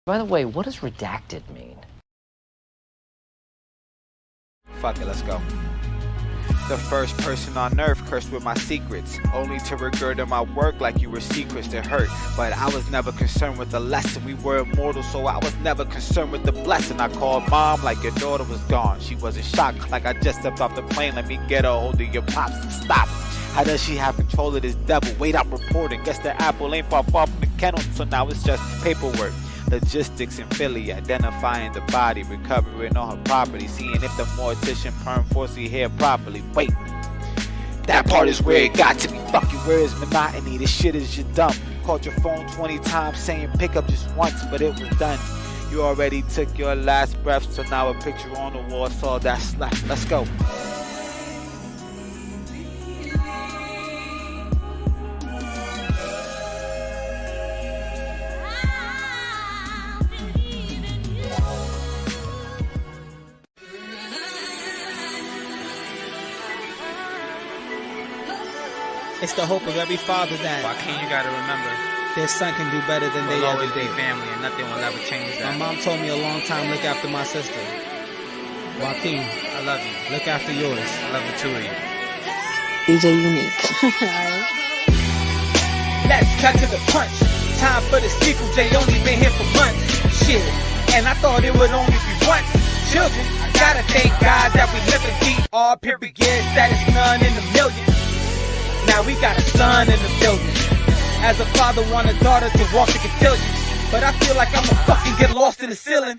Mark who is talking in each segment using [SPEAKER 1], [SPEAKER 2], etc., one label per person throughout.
[SPEAKER 1] By the way, what does redacted mean?
[SPEAKER 2] Fuck it, let's go. The first person on earth cursed with my secrets, only to regurgitate my work like you were secrets that hurt. But I was never concerned with the lesson. We were immortal, so I was never concerned with the blessing. I called mom like your daughter was gone. She was in shock, like I just stepped off the plane. Let me get a hold of your pops. Stop. How does she have control of this devil? Wait, I'm reporting. Guess the apple ain't far from the kennel, so now it's just paperwork. Logistics in Philly, identifying the body, recovering all her property, seeing if the mortician perm forced her hair properly. Wait, that part is where it got to me. Fucking where is monotony? This shit is just dumb. Called your phone 20 times saying pick up just once, but it was done. You already took your last breath, so now a picture on the wall, so that's left. Let's go.
[SPEAKER 3] It's the hope of every father that
[SPEAKER 4] Joaquin, you gotta remember,
[SPEAKER 3] their son can do better than they
[SPEAKER 4] we'll
[SPEAKER 3] ever
[SPEAKER 4] always be
[SPEAKER 3] did.
[SPEAKER 4] family and nothing will ever change
[SPEAKER 3] My
[SPEAKER 4] that.
[SPEAKER 3] mom told me a long time, look after my sister. Joaquin,
[SPEAKER 4] I love you.
[SPEAKER 3] look after yours.
[SPEAKER 4] I love the two of you.
[SPEAKER 5] DJ Unique.
[SPEAKER 3] Let's cut to the punch. Time for the sequel. Jay only been here for months. Shit. And I thought it would only be once. Children, I gotta thank God that we live in deep. All period, that is none in a million. Now we got a son in the building. As a father, want a daughter to walk the cotillions. But I feel like I'ma fucking get lost in the ceiling.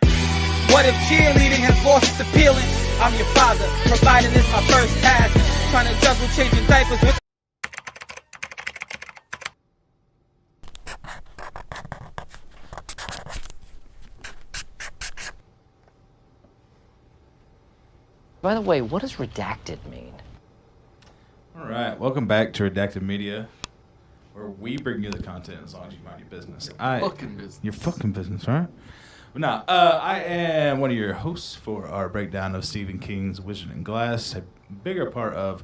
[SPEAKER 3] What if cheerleading has lost its appealing? I'm your father, providing is my first task. Trying to juggle changing diapers with.
[SPEAKER 1] By the way, what does redacted mean?
[SPEAKER 6] All right, welcome back to Redacted Media, where we bring you the content as long as you mind your business.
[SPEAKER 7] Fucking business.
[SPEAKER 6] Your fucking business, right? Now, I am one of your hosts for our breakdown of Stephen King's Wizard and Glass, a bigger part of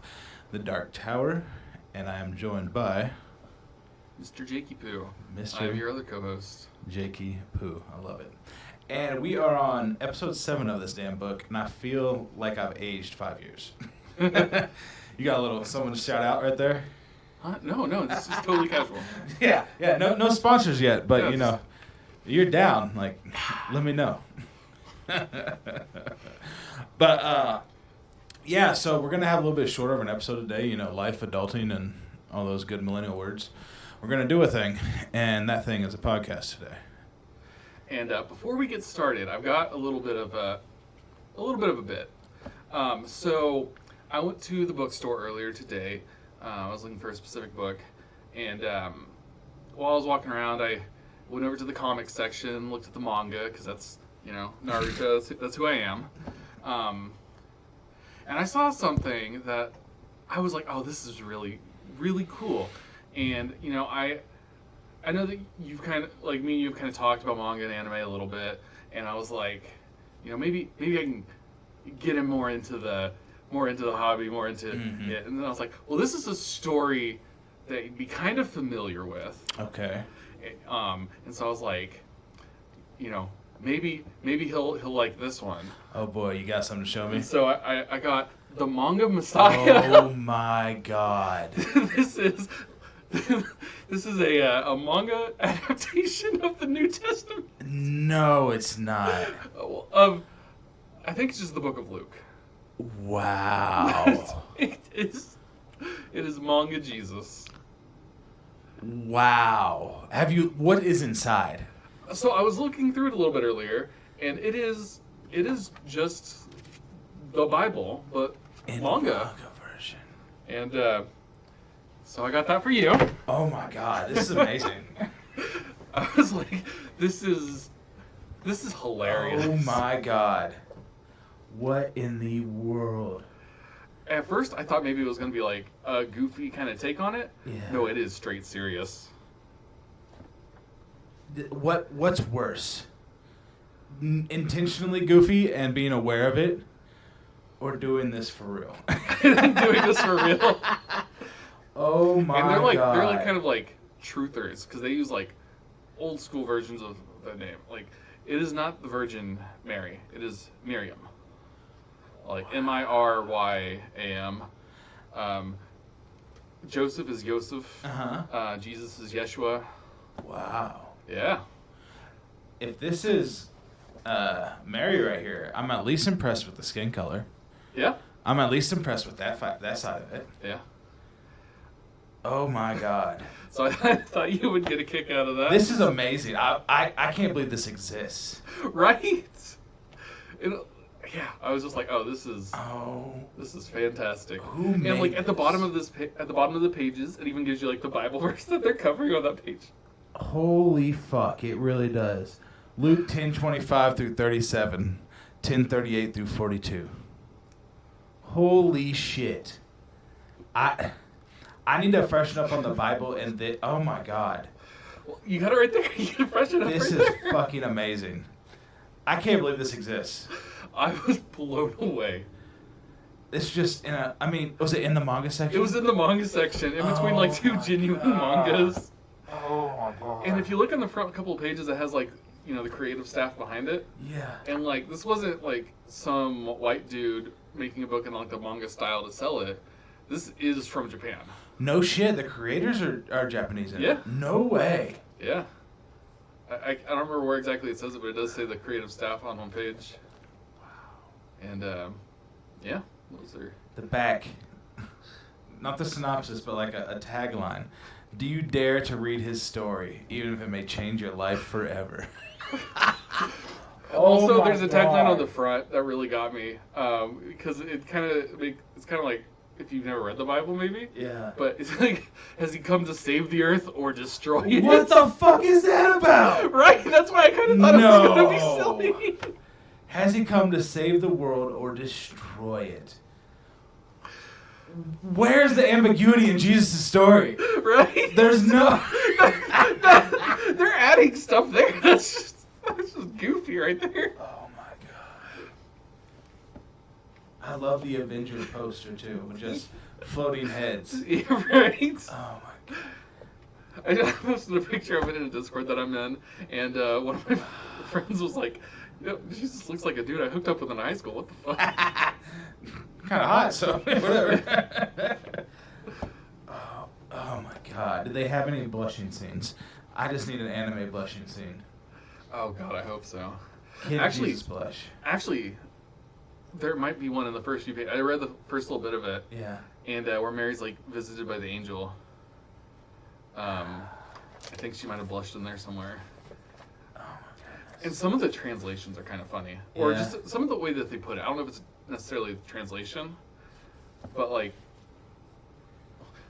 [SPEAKER 6] The Dark Tower, and I am joined by
[SPEAKER 7] Mr. Jakey Poo.
[SPEAKER 6] Mr.
[SPEAKER 7] I'm your other co-host.
[SPEAKER 6] Jakey Poo. I love it. And we are on episode 7 of this damn book, and I feel like I've aged 5 years. You got a little someone to shout out right there?
[SPEAKER 7] Huh? No, this is totally casual.
[SPEAKER 6] Yeah, no sponsors yet, but
[SPEAKER 7] Yes.
[SPEAKER 6] you know, you're down. Like, let me know. But yeah, so we're gonna have a little bit shorter of an episode today. You know, life, adulting, and all those good millennial words. We're gonna do a thing, and that thing is a podcast today.
[SPEAKER 7] And before we get started, I've got a little bit of a bit. So I went to the bookstore earlier today. I was looking for a specific book, and while I was walking around, I went over to the comics section, looked at the manga because that's Naruto. That's who I am. And I saw something that I was like, oh, this is really, really cool. And you know, I know that you've kind of, like me, you've kind of talked about manga and anime a little bit, and I was like, you know, maybe I can get him more into the hobby, more into it. And then I was like, well, this is a story that you'd be kind of familiar with.
[SPEAKER 6] Okay.
[SPEAKER 7] And so I was like, you know, maybe he'll like this one.
[SPEAKER 6] Oh boy, you got something to show me?
[SPEAKER 7] And so I got the Manga Messiah.
[SPEAKER 6] Oh my god.
[SPEAKER 7] This is a manga adaptation of the New Testament.
[SPEAKER 6] No, it's not.
[SPEAKER 7] I think it's just the Book of Luke.
[SPEAKER 6] Wow.
[SPEAKER 7] It is manga Jesus.
[SPEAKER 6] Wow. What is inside?
[SPEAKER 7] So I was looking through it a little bit earlier, and it is just the Bible, but
[SPEAKER 6] In
[SPEAKER 7] manga.
[SPEAKER 6] version.
[SPEAKER 7] And so I got that for you.
[SPEAKER 6] Oh my god, this is amazing.
[SPEAKER 7] I was like, this is hilarious.
[SPEAKER 6] Oh my god. What in the world?
[SPEAKER 7] At first, I thought maybe it was going to be like a goofy kind of take on it.
[SPEAKER 6] Yeah.
[SPEAKER 7] No, it is straight serious.
[SPEAKER 6] What's worse? Intentionally goofy and being aware of it, or doing this for real?
[SPEAKER 7] Doing this for real.
[SPEAKER 6] Oh my
[SPEAKER 7] And they're
[SPEAKER 6] god.
[SPEAKER 7] kind of like truthers because they use like old school versions of the name. Like It is not the Virgin Mary. It is Miriam. Like Myryam. Joseph is Yosef. Jesus is Yeshua.
[SPEAKER 6] Wow.
[SPEAKER 7] Yeah.
[SPEAKER 6] If this is Mary right here, I'm at least impressed with the skin color.
[SPEAKER 7] Yeah.
[SPEAKER 6] I'm at least impressed with that side of it.
[SPEAKER 7] Yeah.
[SPEAKER 6] Oh my God.
[SPEAKER 7] So I thought you would get a kick out of that.
[SPEAKER 6] This is amazing. I can't believe this exists.
[SPEAKER 7] Right? Yeah, I was just like, oh, this is fantastic.
[SPEAKER 6] Who made
[SPEAKER 7] and like at the
[SPEAKER 6] this?
[SPEAKER 7] bottom of the pages, it even gives you like the Bible verse that they're covering on that page.
[SPEAKER 6] Holy fuck, it really does. Luke 10:25 through 37, 10:38 through 42. Holy shit. I need to freshen up on the Bible and oh my God.
[SPEAKER 7] Well, you got it right there. You got to freshen up
[SPEAKER 6] This
[SPEAKER 7] right
[SPEAKER 6] is
[SPEAKER 7] there.
[SPEAKER 6] fucking amazing. I can't believe this exists.
[SPEAKER 7] I was blown away.
[SPEAKER 6] It's just was it in the manga section?
[SPEAKER 7] It was in the manga section, in between like two genuine mangas.
[SPEAKER 6] Oh my God.
[SPEAKER 7] And if you look on the front couple of pages, it has like, the creative staff behind it.
[SPEAKER 6] Yeah.
[SPEAKER 7] And like, this wasn't like some white dude making a book in like the manga style to sell it. This is from Japan.
[SPEAKER 6] No shit, the creators are Japanese in
[SPEAKER 7] Yeah.
[SPEAKER 6] it. No way.
[SPEAKER 7] Yeah. I don't remember where exactly it says it, but it does say the creative staff on one page. Wow. And, yeah, those are...
[SPEAKER 6] The back. Not the synopsis, but like a tagline. Do you dare to read his story, even if it may change your life forever?
[SPEAKER 7] Also,
[SPEAKER 6] Oh my
[SPEAKER 7] there's a tagline
[SPEAKER 6] God.
[SPEAKER 7] on the front that really got me, because it's kind of like if you've never read the Bible, maybe.
[SPEAKER 6] Yeah.
[SPEAKER 7] But it's like, has he come to save the earth or destroy it?
[SPEAKER 6] What the fuck is that about?
[SPEAKER 7] Right? That's why I kind of thought it was going to be silly.
[SPEAKER 6] Has he come to save the world or destroy it? Where's the ambiguity in Jesus' story?
[SPEAKER 7] Right?
[SPEAKER 6] There's no...
[SPEAKER 7] They're adding stuff there. That's just goofy right there.
[SPEAKER 6] Oh my God. I love the Avengers poster too, with just floating heads.
[SPEAKER 7] Yeah, right?
[SPEAKER 6] Oh my God.
[SPEAKER 7] I posted a picture of it in a Discord that I'm in, and one of my friends was like, Jesus looks like a dude I hooked up with in high school. What the fuck?
[SPEAKER 6] Kind of hot, so whatever. Oh my God. Did they have any blushing scenes? I just need an anime blushing scene.
[SPEAKER 7] Oh god, I hope so.
[SPEAKER 6] Kid
[SPEAKER 7] Actually-
[SPEAKER 6] Jesus blush.
[SPEAKER 7] Actually, there might be one in the first few pages. I read the first little bit of it,
[SPEAKER 6] Yeah.
[SPEAKER 7] and where Mary's like visited by the angel. I think she might have blushed in there somewhere.
[SPEAKER 6] Oh my God.
[SPEAKER 7] And some of the translations are kind of funny, or
[SPEAKER 6] Yeah.
[SPEAKER 7] just some of the way that they put it. I don't know if it's necessarily the translation, but like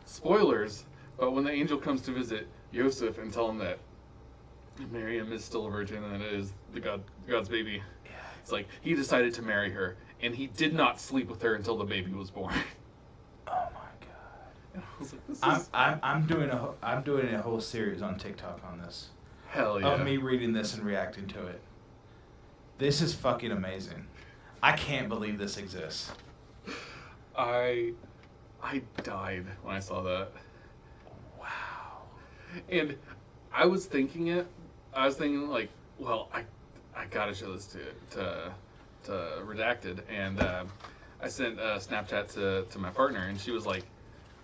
[SPEAKER 7] spoilers. But when the angel comes to visit Joseph and tell him that Miriam is still a virgin and it is God's baby, it's like he decided to marry her, and he did not sleep with her until the baby was born.
[SPEAKER 6] Oh my God.
[SPEAKER 7] And I was like, this is
[SPEAKER 6] I'm doing a whole series on TikTok on this.
[SPEAKER 7] hell yeah.
[SPEAKER 6] Of me reading this and reacting to it. This is fucking amazing. I can't believe this exists.
[SPEAKER 7] I died when I saw that.
[SPEAKER 6] Wow.
[SPEAKER 7] And I was thinking like, well, I gotta show this to Redacted, and I sent a Snapchat to my partner, and she was like,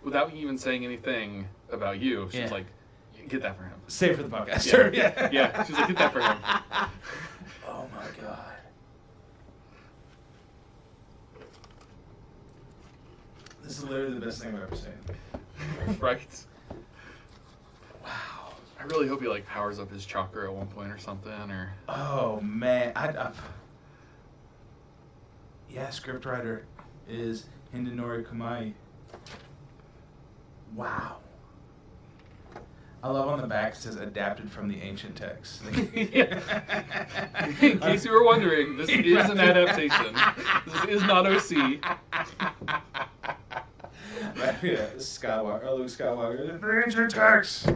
[SPEAKER 7] without even saying anything about you, she was
[SPEAKER 6] Yeah.
[SPEAKER 7] like, get that for him.
[SPEAKER 6] Save for the podcast.
[SPEAKER 7] Yeah, yeah. She's like, get that for him.
[SPEAKER 6] Oh my God. This is literally the best thing I've ever seen.
[SPEAKER 7] Right? Wow. I really hope he like powers up his chakra at one point or something, or
[SPEAKER 6] Oh man, yeah, scriptwriter is Hindenori Kumai. Wow. I love on the back it says adapted from the ancient texts.
[SPEAKER 7] in case you were wondering, this is an adaptation. This is not OC.
[SPEAKER 6] Yeah, Luke Skywalker. The ancient texts.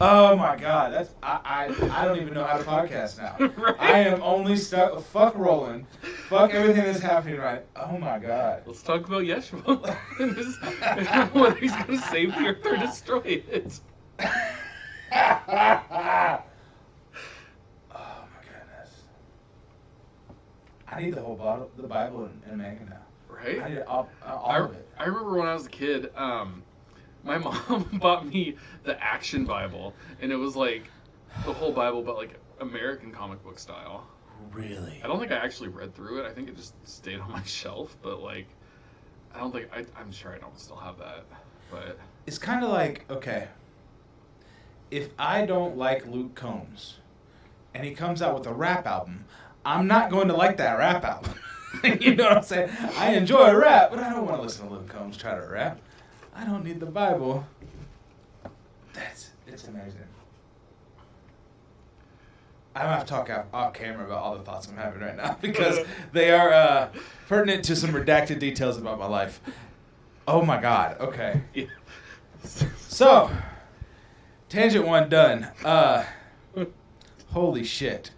[SPEAKER 6] Oh my God, that's I don't even know how to podcast now.
[SPEAKER 7] Right?
[SPEAKER 6] I am only stuck. Fuck Roland. Fuck everything that's happening right. Oh my God.
[SPEAKER 7] Let's talk about Yeshua. And whether he's going to save the earth or destroy it.
[SPEAKER 6] Oh my goodness. I need the whole the Bible and manga now.
[SPEAKER 7] Right?
[SPEAKER 6] I need all of it.
[SPEAKER 7] I remember when I was a kid, my mom bought me the Action Bible, and it was like the whole Bible, but like American comic book style.
[SPEAKER 6] Really?
[SPEAKER 7] I don't think I actually read through it. I think it just stayed on my shelf, but like, I don't think I'm sure I don't still have that, but
[SPEAKER 6] It's kind of like, okay, if I don't like Luke Combs and he comes out with a rap album, I'm not going to like that rap album. You know what I'm saying? I enjoy rap, but I don't want to listen to Luke Combs try to rap. I don't need the Bible. It's amazing. I don't have to talk off camera about all the thoughts I'm having right now because they are pertinent to some redacted details about my life. Oh my God. Okay.
[SPEAKER 7] yeah.
[SPEAKER 6] So, tangent 1 done. Holy shit.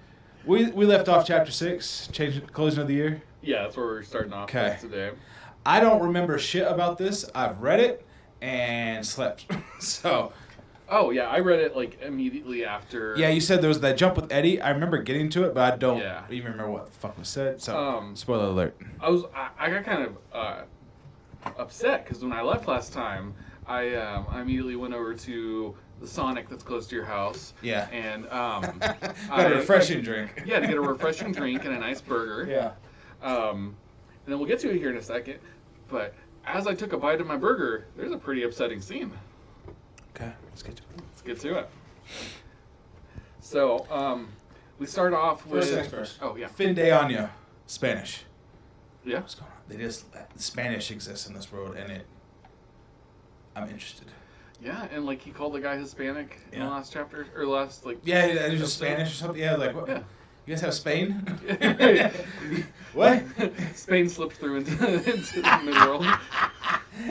[SPEAKER 6] We left off chapter 6, closing of the year.
[SPEAKER 7] Yeah, that's where we're starting off
[SPEAKER 6] Okay.
[SPEAKER 7] with today.
[SPEAKER 6] I don't remember shit about this. I've read it and slept. So,
[SPEAKER 7] Oh yeah, I read it like immediately after.
[SPEAKER 6] yeah, you said there was that jump with Eddie. I remember getting to it, but I don't
[SPEAKER 7] Yeah.
[SPEAKER 6] even remember what the fuck was said. So,
[SPEAKER 7] Um,
[SPEAKER 6] spoiler alert.
[SPEAKER 7] I got kind of upset because when I left last time, I immediately went over to the Sonic that's close to your house.
[SPEAKER 6] Yeah.
[SPEAKER 7] And
[SPEAKER 6] Got a refreshing drink.
[SPEAKER 7] Yeah, to get a refreshing drink and a nice burger.
[SPEAKER 6] Yeah.
[SPEAKER 7] And then we'll get to it here in a second. But as I took a bite of my burger, there's a pretty upsetting scene.
[SPEAKER 6] Okay, let's get to it.
[SPEAKER 7] Let's get to it. So, we start off with...
[SPEAKER 6] First things first.
[SPEAKER 7] Oh, yeah.
[SPEAKER 6] Fin de año, Spanish.
[SPEAKER 7] Yeah?
[SPEAKER 6] What's going on? Spanish exists in this world, and I'm interested.
[SPEAKER 7] Yeah, and like he called the guy Hispanic in the
[SPEAKER 6] Yeah.
[SPEAKER 7] last chapter, or last like...
[SPEAKER 6] Yeah, it was just
[SPEAKER 7] episode.
[SPEAKER 6] Spanish or something. Yeah, like what?
[SPEAKER 7] Yeah.
[SPEAKER 6] You guys have Spain? What?
[SPEAKER 7] Spain slipped through into the mid-world.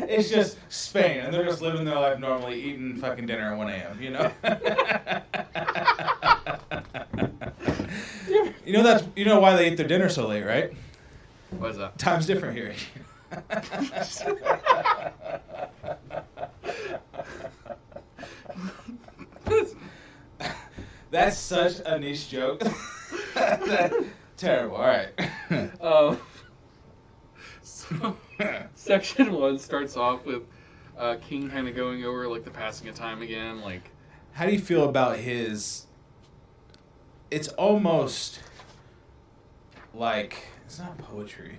[SPEAKER 6] It's just Spain, and they're just living their life normally, eating fucking dinner at 1 a.m. You know. You know why they eat their dinner so late, right?
[SPEAKER 7] What is that?
[SPEAKER 6] Time's different here. That's such a niche joke. Terrible. All right.
[SPEAKER 7] So, section 1 starts off with King kind of going over like the passing of time again. Like,
[SPEAKER 6] How do you feel about his? It's almost like it's not poetry,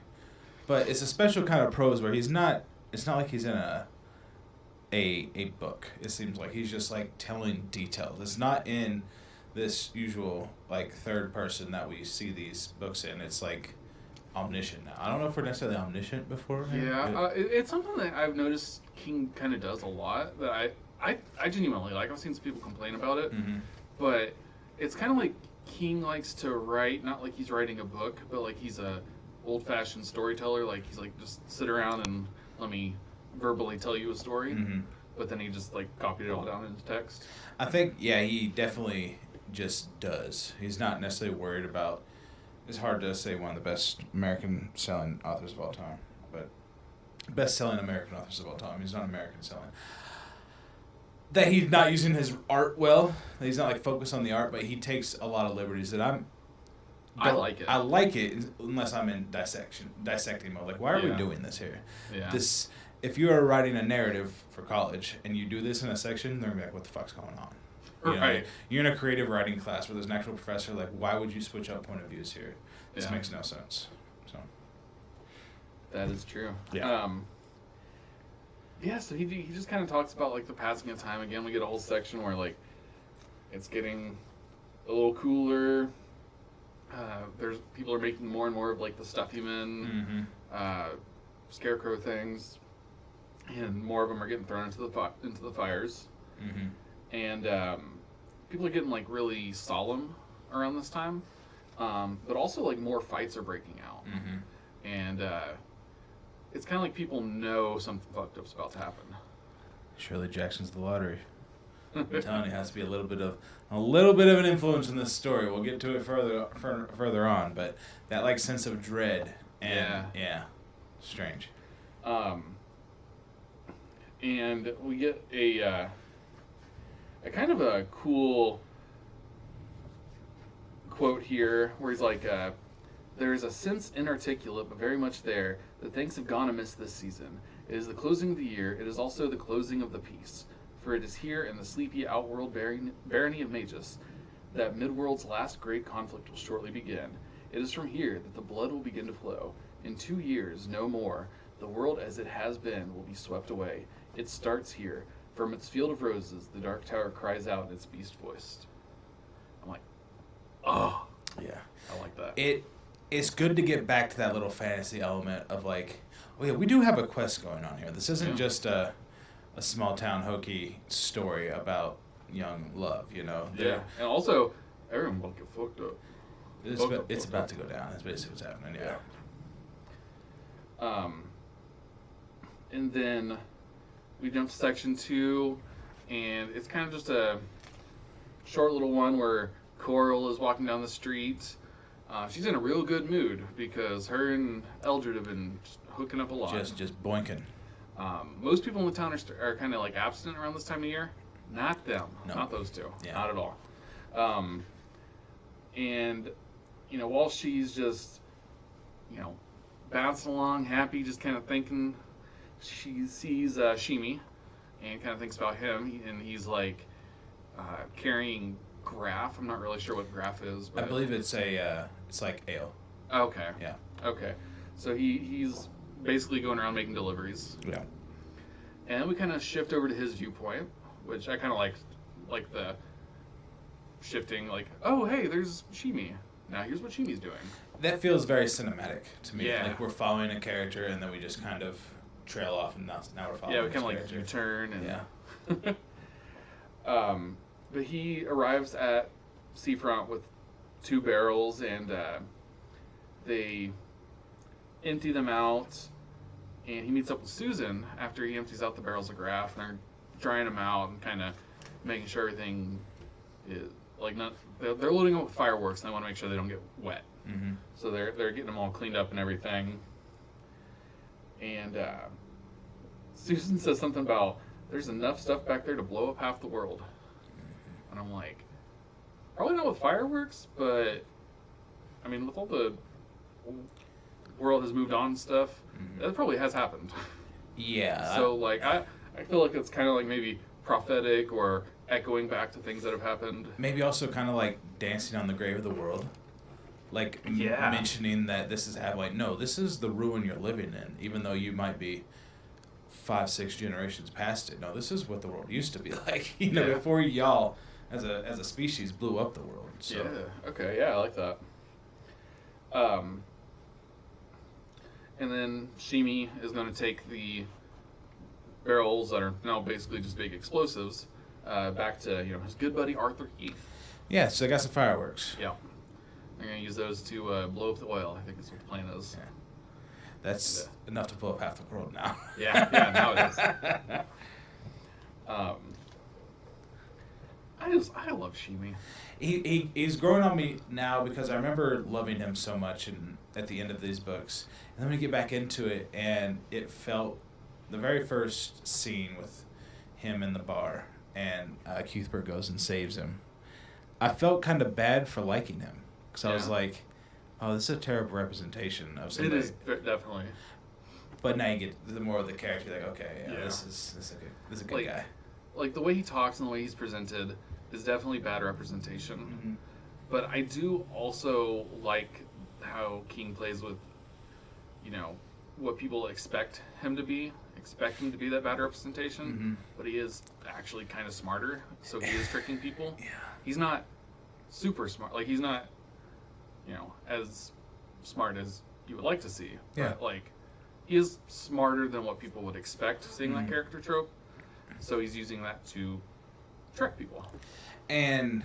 [SPEAKER 6] but it's a special kind of prose where he's not. It's not like he's in a book. It seems like he's just like telling details. It's not in this usual like third person that we see these books in. It's like omniscient now. I don't know if we're necessarily omniscient before.
[SPEAKER 7] yeah, it's something that I've noticed King kind of does a lot that I genuinely like. I've seen some people complain about it,
[SPEAKER 6] Mm-hmm.
[SPEAKER 7] but it's kind of like King likes to write, not like he's writing a book, but like he's a old-fashioned storyteller. Like he's like, just sit around and let me verbally tell you a story.
[SPEAKER 6] Mm-hmm.
[SPEAKER 7] But then he just like copied it all down into text.
[SPEAKER 6] I think, yeah, he definitely just does. He's not necessarily worried about. It's hard to say one of the best American selling authors of all time, but best selling American authors of all time. He's not American selling. That he's not using his art well. That he's not like focused on the art, but he takes a lot of liberties that
[SPEAKER 7] I like it.
[SPEAKER 6] I like it unless I'm in dissecting mode. Like, why are we
[SPEAKER 7] Yeah.
[SPEAKER 6] doing this here?
[SPEAKER 7] Yeah.
[SPEAKER 6] If you are writing a narrative for college and you do this in a section, they're gonna be like, "What the fuck's going on?" You know,
[SPEAKER 7] Right.
[SPEAKER 6] you're in a creative writing class where there's an actual professor. Like, why would you switch up point of views here? This
[SPEAKER 7] Yeah.
[SPEAKER 6] makes no sense. So,
[SPEAKER 7] That is true.
[SPEAKER 6] Yeah.
[SPEAKER 7] Yeah, so he just kind of talks about like the passing of time again. We get a whole section where like it's getting a little cooler. There's people are making more and more of like the stuffy men, scarecrow things, and more of them are getting thrown into the fires. And people are getting like really solemn around this time, but also like more fights are breaking out, and it's kind of like people know something fucked up's about to happen.
[SPEAKER 6] Shirley Jackson's The Lottery. I'm telling you, it has to be a little bit of an influence in this story. We'll get to it further on, but that like sense of dread and yeah strange.
[SPEAKER 7] And we get a kind of a cool quote here where he's like, There is a sense inarticulate, but very much there, that things have gone amiss this season. It is the closing of the year. It is also the closing of the peace. For it is here in the sleepy outworld barony of Magus that Midworld's last great conflict will shortly begin. It is from here that the blood will begin to flow. In 2 years, no more, the world as it has been will be swept away. It starts here. From its field of roses, the Dark Tower cries out in its beast voice. I'm like, oh,
[SPEAKER 6] Yeah.
[SPEAKER 7] I like that.
[SPEAKER 6] It's good to get back to that little fantasy element of like, oh yeah, we do have a quest going on here. This isn't just a small town hokey story about young love, you know.
[SPEAKER 7] Yeah, and also, everyone will get fucked up.
[SPEAKER 6] It's about to go down. That's basically what's happening. Yeah.
[SPEAKER 7] And then we jump to section 2, and it's kind of just a short little one where Coral is walking down the street. She's in a real good mood because her and Eldred have been just hooking up a lot.
[SPEAKER 6] Just boinking.
[SPEAKER 7] Most people in the town are kind of like abstinent around this time of year. Not them.
[SPEAKER 6] No.
[SPEAKER 7] Not those two.
[SPEAKER 6] Yeah.
[SPEAKER 7] Not at all. And, you know, while she's just, you know, bouncing along, happy, just kind of thinking, she sees Shimi and kind of thinks about him. And he's like carrying Graf. I'm not really sure what Graf is. But
[SPEAKER 6] I believe it's it's like ale.
[SPEAKER 7] Okay.
[SPEAKER 6] Yeah.
[SPEAKER 7] Okay. So he's basically going around making deliveries.
[SPEAKER 6] Yeah.
[SPEAKER 7] And we kind of shift over to his viewpoint, which I kind of like the shifting, like, oh, hey, there's Shimi. Now here's what Shimi's doing.
[SPEAKER 6] That feels very cinematic to me.
[SPEAKER 7] Yeah.
[SPEAKER 6] Like we're following a character and then we just kind of trail off and now we're following
[SPEAKER 7] Yeah, we
[SPEAKER 6] this
[SPEAKER 7] kind of like
[SPEAKER 6] character.
[SPEAKER 7] U-turn and
[SPEAKER 6] Yeah.
[SPEAKER 7] but he arrives at Seafront with 2 barrels and they empty them out, and he meets up with Susan after he empties out the barrels of Graf, and they're drying them out and kind of making sure everything is like not. They're loading up with fireworks, and they want to make sure they don't get wet.
[SPEAKER 6] Mm-hmm.
[SPEAKER 7] So they're getting them all cleaned up and everything. And Susan says something about there's enough stuff back there to blow up half the world. And I'm like, probably not with fireworks, but I mean, with all the world has moved on and stuff, that probably has happened.
[SPEAKER 6] Yeah.
[SPEAKER 7] So like, I feel like it's kind of like maybe prophetic or echoing back to things that have happened.
[SPEAKER 6] Maybe also kind of like dancing on the grave of the world. Like mentioning that this is like, no, this is the ruin you're living in, even though you might be 5-6 generations past it. No, this is what the world used to be like. You know, before y'all as a species blew up the world. So.
[SPEAKER 7] Yeah. Okay. Yeah, I like that. And then Shimi is going to take the barrels that are now basically just big explosives back to his good buddy Arthur Heath.
[SPEAKER 6] Yeah. So they got some fireworks.
[SPEAKER 7] Yeah. They're going to use those to blow up the oil. I think that's what the plan is.
[SPEAKER 6] Yeah. That's enough to blow up half the world now.
[SPEAKER 7] Yeah, now it is. I love Shimi.
[SPEAKER 6] He's growing on me now because I remember loving him so much at the end of these books. And then we get back into it, and it felt the very first scene with him in the bar, and Cuthbert goes and saves him. I felt kind of bad for liking him because I was like, oh, this is a terrible representation of somebody.
[SPEAKER 7] It is, definitely.
[SPEAKER 6] But now you get the more of the character, like, okay, this is a good guy.
[SPEAKER 7] Like, the way he talks and the way he's presented is definitely bad representation.
[SPEAKER 6] Mm-hmm.
[SPEAKER 7] But I do also like how King plays with, what people expect him to be that bad representation.
[SPEAKER 6] Mm-hmm.
[SPEAKER 7] But he is actually kind of smarter, so he is tricking people. Yeah. He's not super smart. Like, he's not, as smart as you would like to see.
[SPEAKER 6] Yeah.
[SPEAKER 7] But, like, he is smarter than what people would expect seeing that character trope. So he's using that to trick people.
[SPEAKER 6] And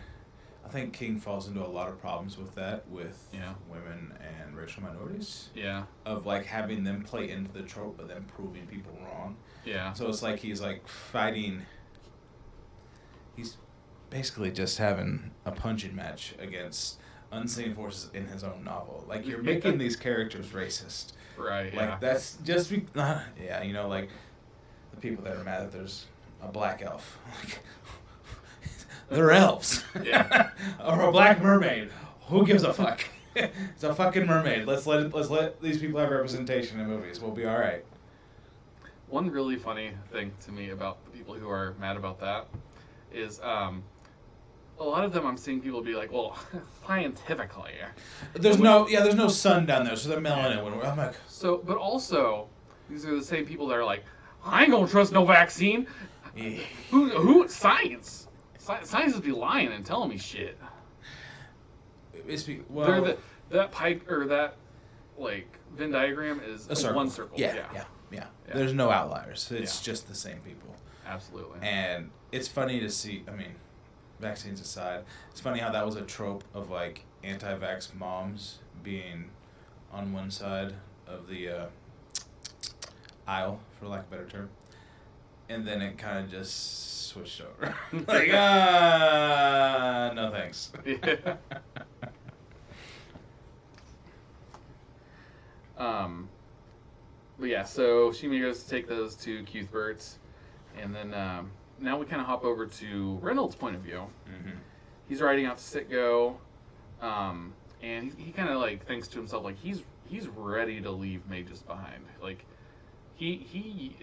[SPEAKER 6] I think King falls into a lot of problems with that, with
[SPEAKER 7] Yeah.
[SPEAKER 6] women and racial minorities.
[SPEAKER 7] Yeah.
[SPEAKER 6] Of like having them play into the trope, but then proving people wrong.
[SPEAKER 7] Yeah.
[SPEAKER 6] So it's like he's like fighting. He's basically just having a punching match against unseen forces in his own novel. Like, you're making these characters racist.
[SPEAKER 7] Right.
[SPEAKER 6] Like, that's just like the people that are mad that there's a black elf. Like, they're elves.
[SPEAKER 7] Yeah.
[SPEAKER 6] Or a black mermaid. Who gives a fuck? It's a fucking mermaid. Let's let these people have representation in movies. We'll be all right.
[SPEAKER 7] One really funny thing to me about the people who are mad about that is a lot of them I'm seeing people be like, well, scientifically.
[SPEAKER 6] There's no sun down there, so they're melanin. When I'm like,
[SPEAKER 7] So, but also, these are the same people that are like, I ain't gonna trust no vaccine.
[SPEAKER 6] yeah.
[SPEAKER 7] Who science? Science be lying and telling me shit.
[SPEAKER 6] Well,
[SPEAKER 7] That pipe or that like Venn diagram is
[SPEAKER 6] a circle.
[SPEAKER 7] one circle.
[SPEAKER 6] Yeah. There's no outliers. It's
[SPEAKER 7] Yeah.
[SPEAKER 6] just the same people.
[SPEAKER 7] Absolutely.
[SPEAKER 6] And it's funny to see, I mean, vaccines aside, it's funny how that was a trope of like anti-vax moms being on one side of the aisle, for lack of a better term. And then it kind of just switched over. Like, no thanks.
[SPEAKER 7] Yeah. But yeah, so Shimi goes to take those to Cuthbert's, and then now we kind of hop over to Reynolds' point of view.
[SPEAKER 6] Mm-hmm.
[SPEAKER 7] He's riding out to Sitgo, and he kind of like thinks to himself like he's ready to leave Magus behind. Like he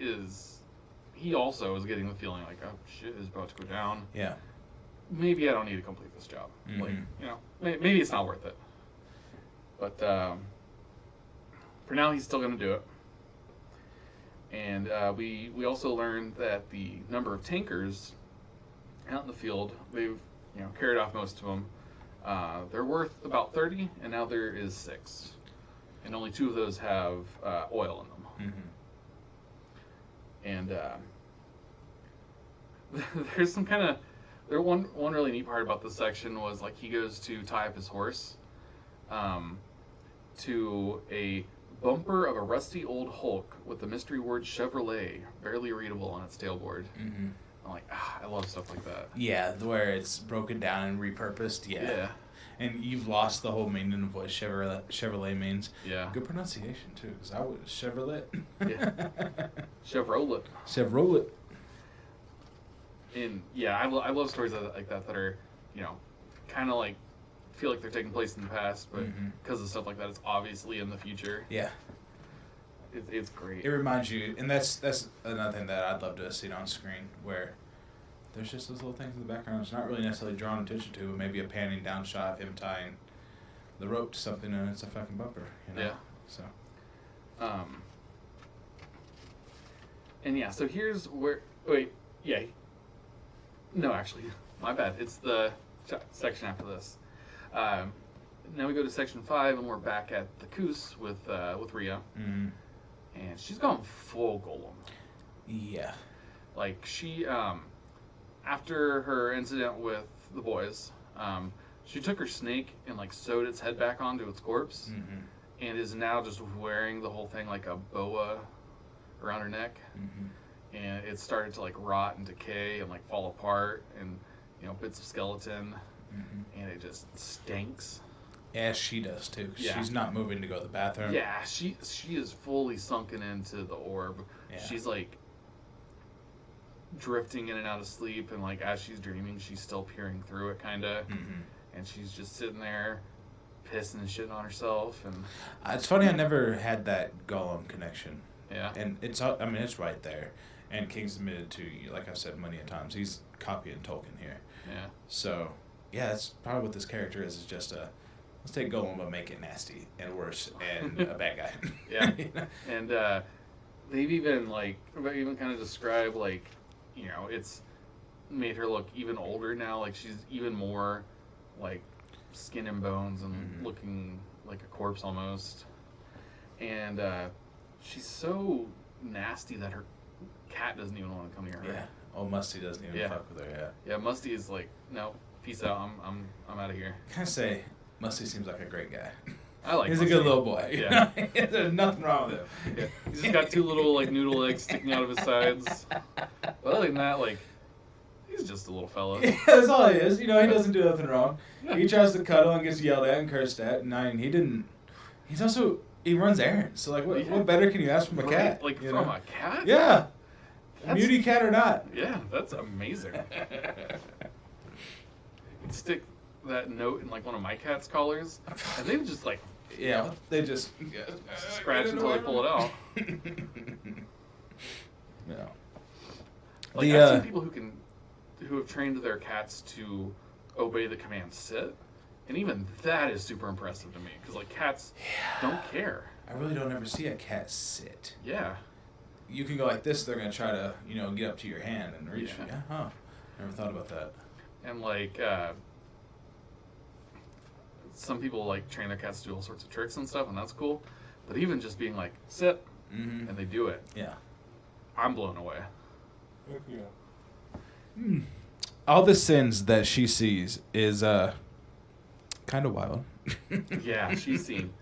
[SPEAKER 7] also is getting the feeling like, oh shit is about to go down.
[SPEAKER 6] Yeah.
[SPEAKER 7] Maybe I don't need to complete this job.
[SPEAKER 6] Mm-hmm.
[SPEAKER 7] Like, you know, maybe it's not worth it. But for now, he's still going to do it. And we also learned that the number of tankers out in the field, they've carried off most of them. They're worth about 30, and now there is 6, and only 2 of those have oil in them.
[SPEAKER 6] Mm-hmm.
[SPEAKER 7] And there's some kind of one really neat part about this section was like he goes to tie up his horse to a bumper of a rusty old Hulk with the mystery word Chevrolet barely readable on its tailboard.
[SPEAKER 6] Mm-hmm.
[SPEAKER 7] I'm like, I love stuff like that.
[SPEAKER 6] Yeah, where it's broken down and repurposed. Yeah. And you've lost the whole meaning of what Chevrolet means.
[SPEAKER 7] Yeah.
[SPEAKER 6] Good pronunciation too, because I was Chevrolet.
[SPEAKER 7] Yeah. Chevrolet.
[SPEAKER 6] Chevrolet.
[SPEAKER 7] And yeah, I love stories like that that are, kind of like feel like they're taking place in the past, but because of stuff like that, it's obviously in the future.
[SPEAKER 6] Yeah.
[SPEAKER 7] It's great.
[SPEAKER 6] It reminds you, and that's another thing that I'd love to see on screen, where there's just those little things in the background it's not really necessarily drawn attention to, but maybe a panning down shot of him tying the rope to something, and it's a fucking bumper,
[SPEAKER 7] Yeah.
[SPEAKER 6] So.
[SPEAKER 7] And yeah, so here's where. Wait, yeah. No, actually, my bad. It's the section after this. Now we go to section 5, and we're back at the Coos with Rhea, and she's gone full Golem.
[SPEAKER 6] Yeah.
[SPEAKER 7] Like she, after her incident with the boys, she took her snake and like sewed its head back onto its corpse, and is now just wearing the whole thing like a boa around her neck, and it started to like rot and decay and like fall apart, and bits of skeleton. And it just stinks.
[SPEAKER 6] As she does too.
[SPEAKER 7] Yeah.
[SPEAKER 6] She's not moving to go to the bathroom.
[SPEAKER 7] Yeah, she is fully sunken into the orb.
[SPEAKER 6] Yeah.
[SPEAKER 7] She's like drifting in and out of sleep, and like as she's dreaming, she's still peering through it, kind of. And she's just sitting there, pissing and shitting on herself. And
[SPEAKER 6] It's funny, I never had that Gollum connection.
[SPEAKER 7] yeah,
[SPEAKER 6] And it's right there. And King's admitted to, like I've said many a times, he's copying Tolkien here.
[SPEAKER 7] yeah.
[SPEAKER 6] So, yeah, that's probably what this character is just let's take Gollum but make it nasty and worse and a bad guy.
[SPEAKER 7] Yeah. And they've even kind of described like, it's made her look even older now. Like she's even more like skin and bones and looking like a corpse almost. And she's so nasty that her cat doesn't even want to come near her.
[SPEAKER 6] Yeah. Oh, Musty doesn't even fuck with her, yeah.
[SPEAKER 7] Yeah, Musty is like, no, peace out. I'm out of here.
[SPEAKER 6] Can I say, Musty seems like a great guy.
[SPEAKER 7] I like.
[SPEAKER 6] He's
[SPEAKER 7] Musty.
[SPEAKER 6] a good little boy.
[SPEAKER 7] Yeah.
[SPEAKER 6] There's nothing wrong with him.
[SPEAKER 7] Yeah. He's just got 2 little like noodle legs sticking out of his sides. But other than that, like, he's just a little fella.
[SPEAKER 6] Yeah, that's all he is. He doesn't do nothing wrong. He tries to cuddle and gets yelled at and cursed at. And he didn't. He's also, he runs errands. So like, what better can you ask from a cat?
[SPEAKER 7] Like from a cat?
[SPEAKER 6] Yeah.
[SPEAKER 7] That's-
[SPEAKER 6] Muty cat or not.
[SPEAKER 7] Yeah, that's amazing. He'd stick that note in like one of my cat's collars, and they would just like
[SPEAKER 6] Yeah, they just
[SPEAKER 7] scratch until they pull it out.
[SPEAKER 6] Yeah.
[SPEAKER 7] Like I've seen people who have trained their cats to obey the command sit, and even that is super impressive to me because like cats don't care.
[SPEAKER 6] I really don't ever see a cat sit.
[SPEAKER 7] Yeah.
[SPEAKER 6] You can go like this, they're going to try to, get up to your hand and reach.
[SPEAKER 7] Yeah.
[SPEAKER 6] Yeah, huh. Never thought about that.
[SPEAKER 7] And like some people like train their cats to do all sorts of tricks and stuff, and that's cool. But even just being like sit,
[SPEAKER 6] Mm-hmm.
[SPEAKER 7] and they do it,
[SPEAKER 6] Yeah.
[SPEAKER 7] I'm blown away.
[SPEAKER 6] All the sins that she sees is kind of wild.
[SPEAKER 7] Yeah, she's seen.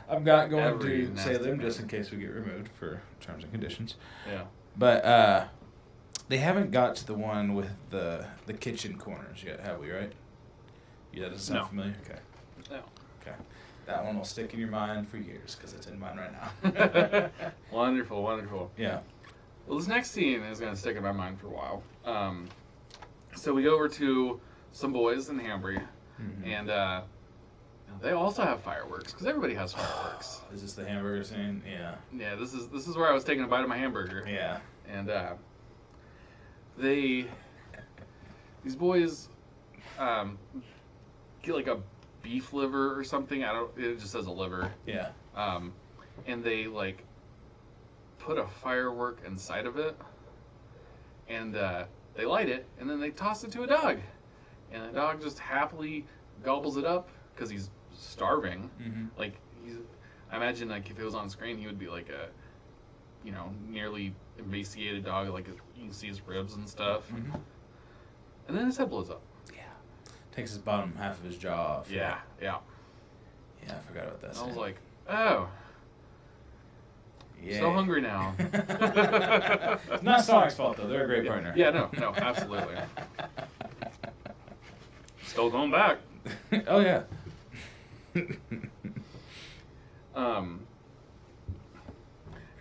[SPEAKER 6] I'm not going
[SPEAKER 7] Every
[SPEAKER 6] to
[SPEAKER 7] nasty
[SPEAKER 6] say them
[SPEAKER 7] thing.
[SPEAKER 6] just in case we get removed for terms and conditions.
[SPEAKER 7] Yeah.
[SPEAKER 6] But they haven't got to the one with the kitchen corners yet, have we, right? Yeah, does it sound
[SPEAKER 7] No.
[SPEAKER 6] familiar? Okay.
[SPEAKER 7] No.
[SPEAKER 6] Okay. That one will stick in your mind for years because it's in mine right now.
[SPEAKER 7] Wonderful, wonderful.
[SPEAKER 6] Yeah.
[SPEAKER 7] Well, this next scene is going to stick in my mind for a while. So we go over to some boys in Hambry,
[SPEAKER 6] Mhm.
[SPEAKER 7] and they also have fireworks because everybody has fireworks.
[SPEAKER 6] Is this the hamburger scene? Yeah.
[SPEAKER 7] Yeah, this is where I was taking a bite of my hamburger.
[SPEAKER 6] Yeah.
[SPEAKER 7] And these boys get like a beef liver or something. It just says a liver.
[SPEAKER 6] Yeah.
[SPEAKER 7] And they like put a firework inside of it, and they light it, and then they toss it to a dog, and the dog just happily gobbles it up because he's starving.
[SPEAKER 6] Mm-hmm.
[SPEAKER 7] Like I imagine like if it was on screen, he would be like a, nearly emaciated dog. Like you can see his ribs and stuff,
[SPEAKER 6] Mm-hmm.
[SPEAKER 7] and then his head blows up.
[SPEAKER 6] Yeah. Takes his bottom half of his jaw off.
[SPEAKER 7] Yeah.
[SPEAKER 6] Yeah, I forgot about that
[SPEAKER 7] And I was
[SPEAKER 6] scene.
[SPEAKER 7] like, oh,
[SPEAKER 6] Yeah.
[SPEAKER 7] so hungry now.
[SPEAKER 6] It's not Sonic's fault, though. They're a great partner.
[SPEAKER 7] Yeah, no, absolutely. Still going back.
[SPEAKER 6] Oh, yeah.